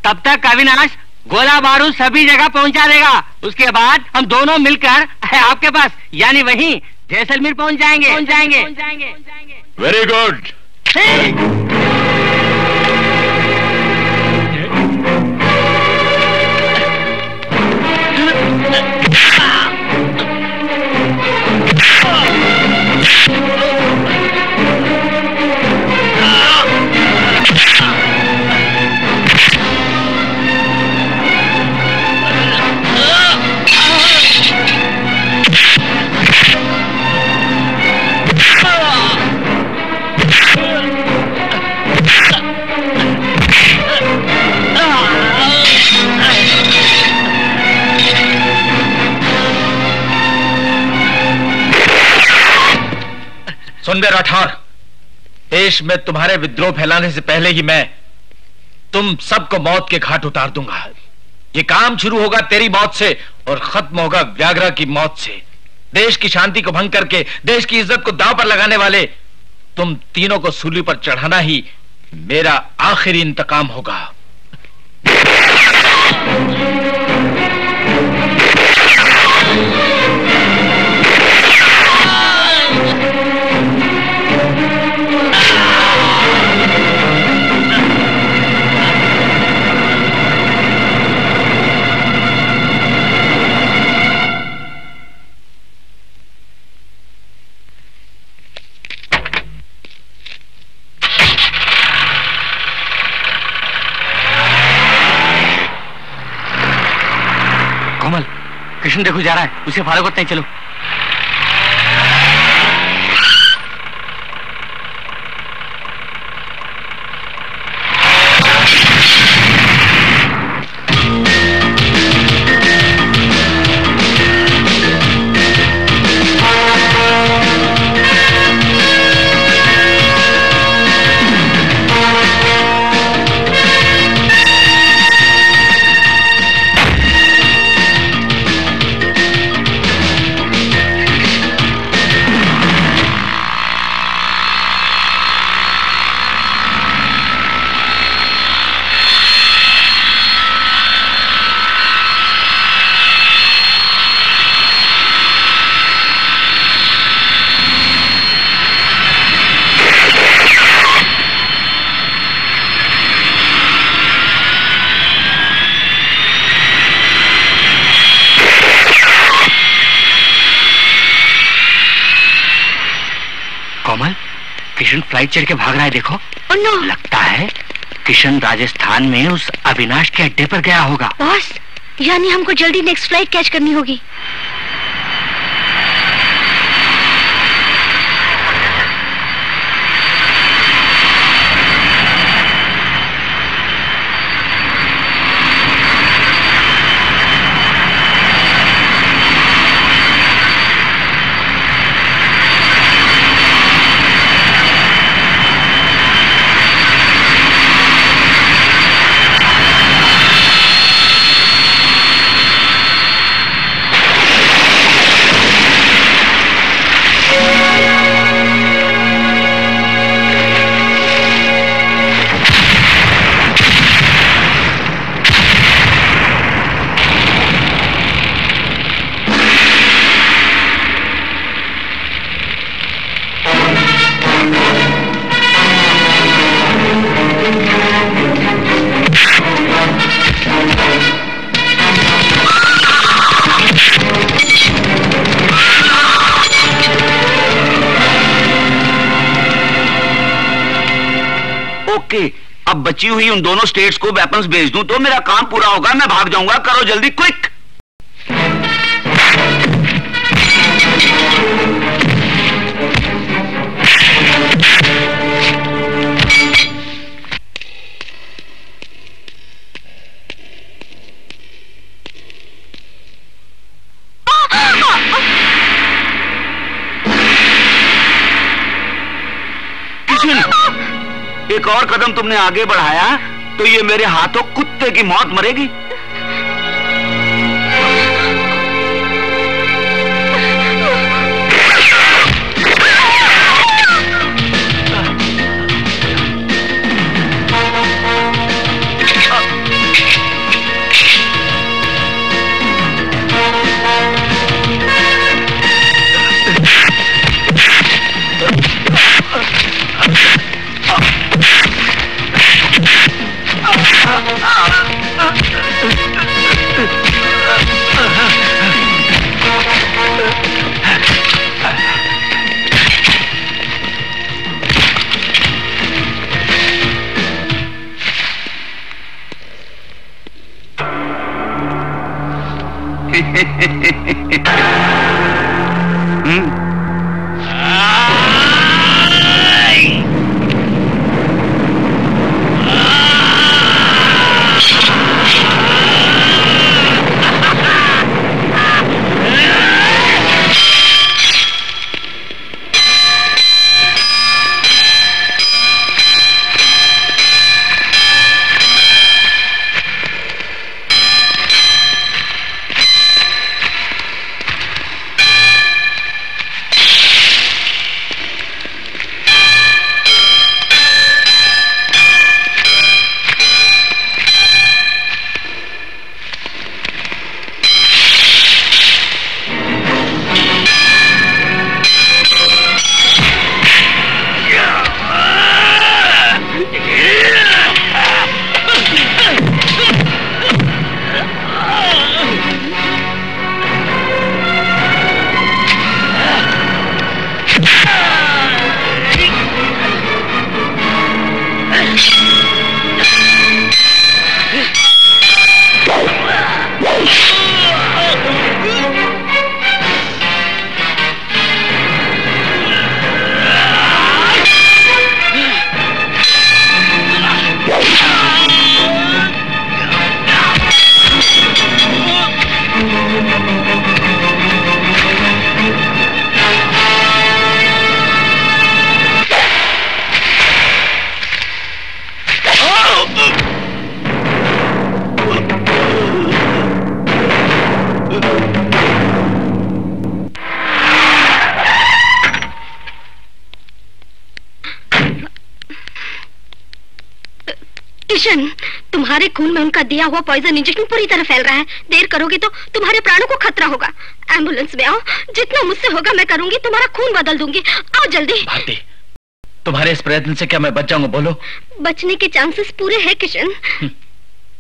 [SPEAKER 5] तब तक अविनाश गोला बारूद सभी जगह पहुँचा देगा। उसके बाद हम दोनों मिलकर आपके पास यानी वहीं जैसलमेर पहुँच जाएंगे।
[SPEAKER 2] Very good.
[SPEAKER 11] सुन बे राठौर, देश में तुम्हारे विद्रोह फैलाने से पहले ही मैं तुम सबको मौत के घाट उतार दूंगा। ये काम शुरू होगा तेरी मौत से और खत्म होगा व्याघ्रा की मौत से। देश की शांति को भंग करके देश की इज्जत को दांव पर लगाने वाले तुम तीनों को सूली पर चढ़ाना ही मेरा आखिरी इंतकाम होगा।
[SPEAKER 5] कृष्ण देखो जा रहा है, उसे फॉलो करते हैं, चलो। किशन फ्लाइट चढ़ के भाग रहा है, देखो। लगता है किशन राजस्थान में उस अविनाश के अड्डे पर गया होगा।
[SPEAKER 6] बॉस, यानी हमको जल्दी नेक्स्ट फ्लाइट कैच करनी होगी।
[SPEAKER 9] अब बची हुई उन दोनों स्टेट्स को वेपन्स भेज दूं तो मेरा काम पूरा होगा। मैं भाग जाऊंगा, करो जल्दी, क्विक। एक और कदम तुमने आगे बढ़ाया तो ये मेरे हाथों कुत्ते की मौत मरेगी।
[SPEAKER 6] किशन, तुम्हारे खून में उनका दिया हुआ पॉइजन इंजेक्शन पूरी तरह फैल रहा है। देर करोगे तो तुम्हारे प्राणों को खतरा होगा। एम्बुलेंस में आओ, जितना मुझसे होगा मैं करूंगी। तुम्हारा खून बदल दूंगी। आओ जल्दी।
[SPEAKER 10] भारती, तुम्हारे इस प्रयत्न से क्या मैं बच जाऊंगा? बोलो।
[SPEAKER 6] बचने के चांसेस पूरे हैं किशन।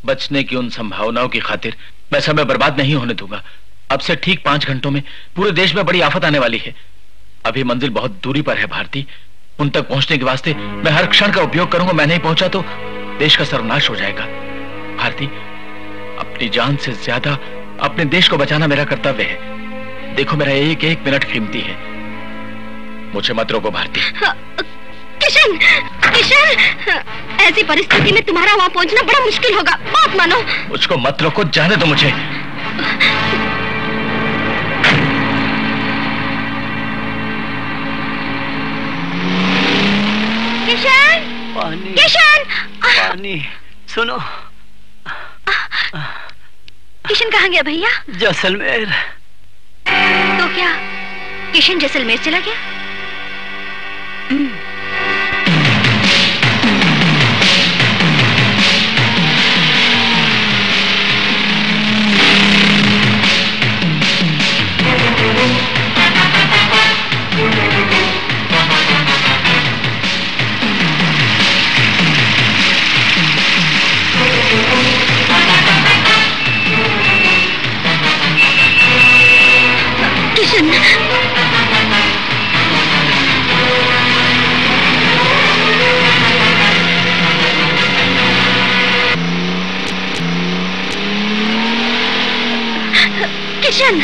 [SPEAKER 10] बचने की उन संभावनाओं की खातिर मैं समय बर्बाद नहीं होने दूंगा। अब से ठीक 5 घंटों में पूरे देश में बड़ी आफत आने वाली है। अभी मंजिल बहुत दूरी पर है भारती। उन तक पहुंचने के वास्ते मैं हर क्षण का उपयोग करूंगा। मैं नहीं पहुंचा तो देश का सर्वनाश हो जाएगा। भारती, अपनी जान से ज्यादा अपने देश को बचाना मेरा कर्तव्य है। देखो, मेरा एक एक मिनट कीमती है। मुझे मत रोको भारती।
[SPEAKER 6] किशन, किशन, ऐसी परिस्थिति में तुम्हारा वहां पहुंचना बड़ा मुश्किल होगा। बात मानो।
[SPEAKER 10] मुझको मत रोको, जाने दो मुझे।
[SPEAKER 6] किशन,
[SPEAKER 15] पानी,
[SPEAKER 6] किशन,
[SPEAKER 15] पानी, सुनो।
[SPEAKER 6] किशन कहाँ गया भैया?
[SPEAKER 15] जैसलमेर।
[SPEAKER 6] तो क्या किशन जैसलमेर चला गया? किशन, किशन,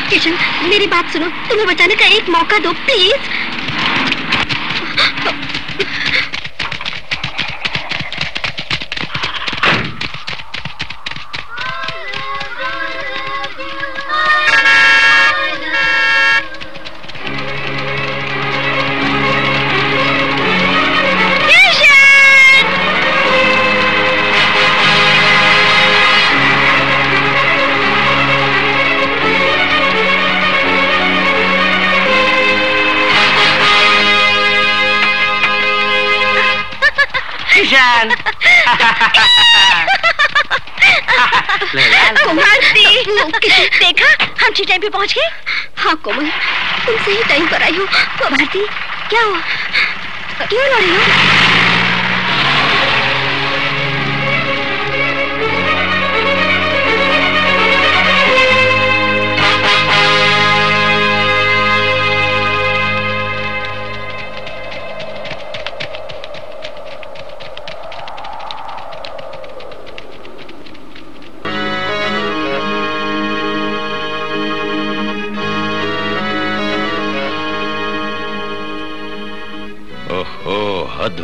[SPEAKER 6] किशन, मेरी बात सुनो। तुम्हें बचाने का एक मौका दो प्लीज। भारती, देखा हम ठीक टाइम पे पहुंच गए। हाँ कोमल, तुम सही टाइम पर आई हो। भारती, क्या हुआ? क्यों रो रही हो?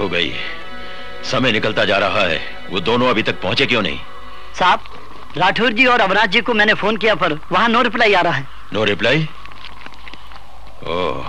[SPEAKER 2] गई। समय निकलता जा रहा है। वो दोनों अभी तक पहुंचे क्यों नहीं?
[SPEAKER 16] साहब, राठौर जी और अविनाश जी को मैंने फोन किया पर वहां नो रिप्लाई आ रहा है।
[SPEAKER 2] No reply? ओह,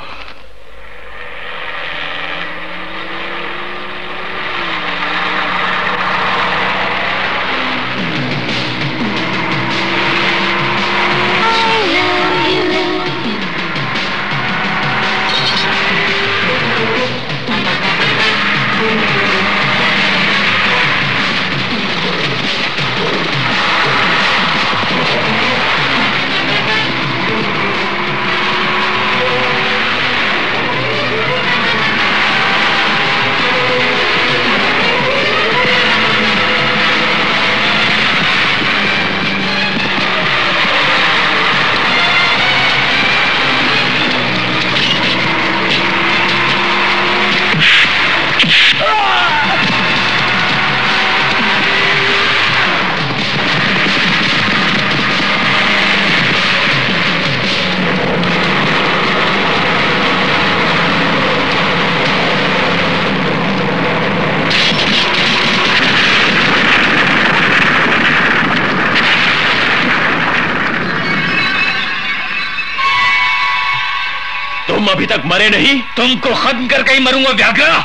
[SPEAKER 2] अभी तक मरे नहीं?
[SPEAKER 11] तुमको खत्म करके ही मरूंगा व्याघ्रा।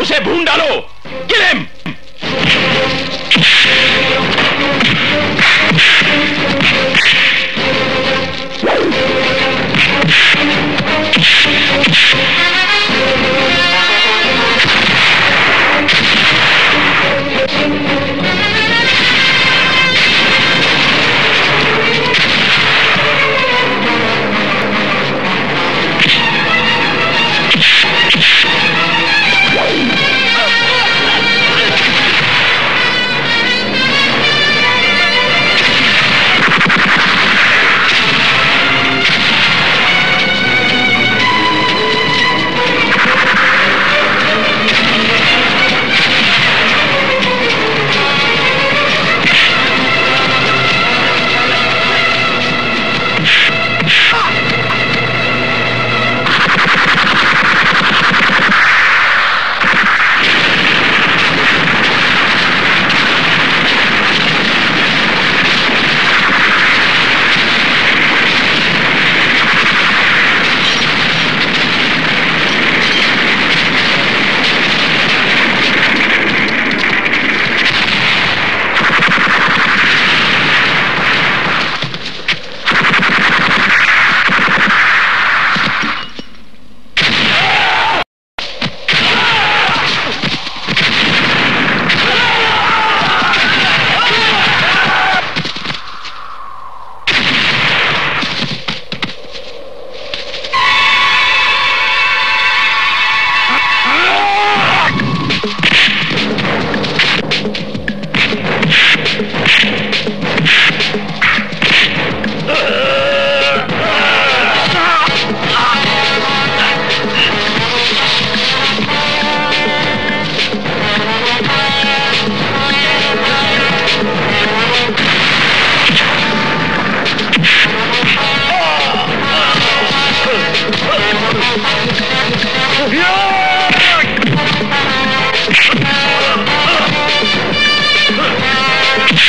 [SPEAKER 2] उसे भून डालो। Kill him.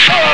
[SPEAKER 2] Oh!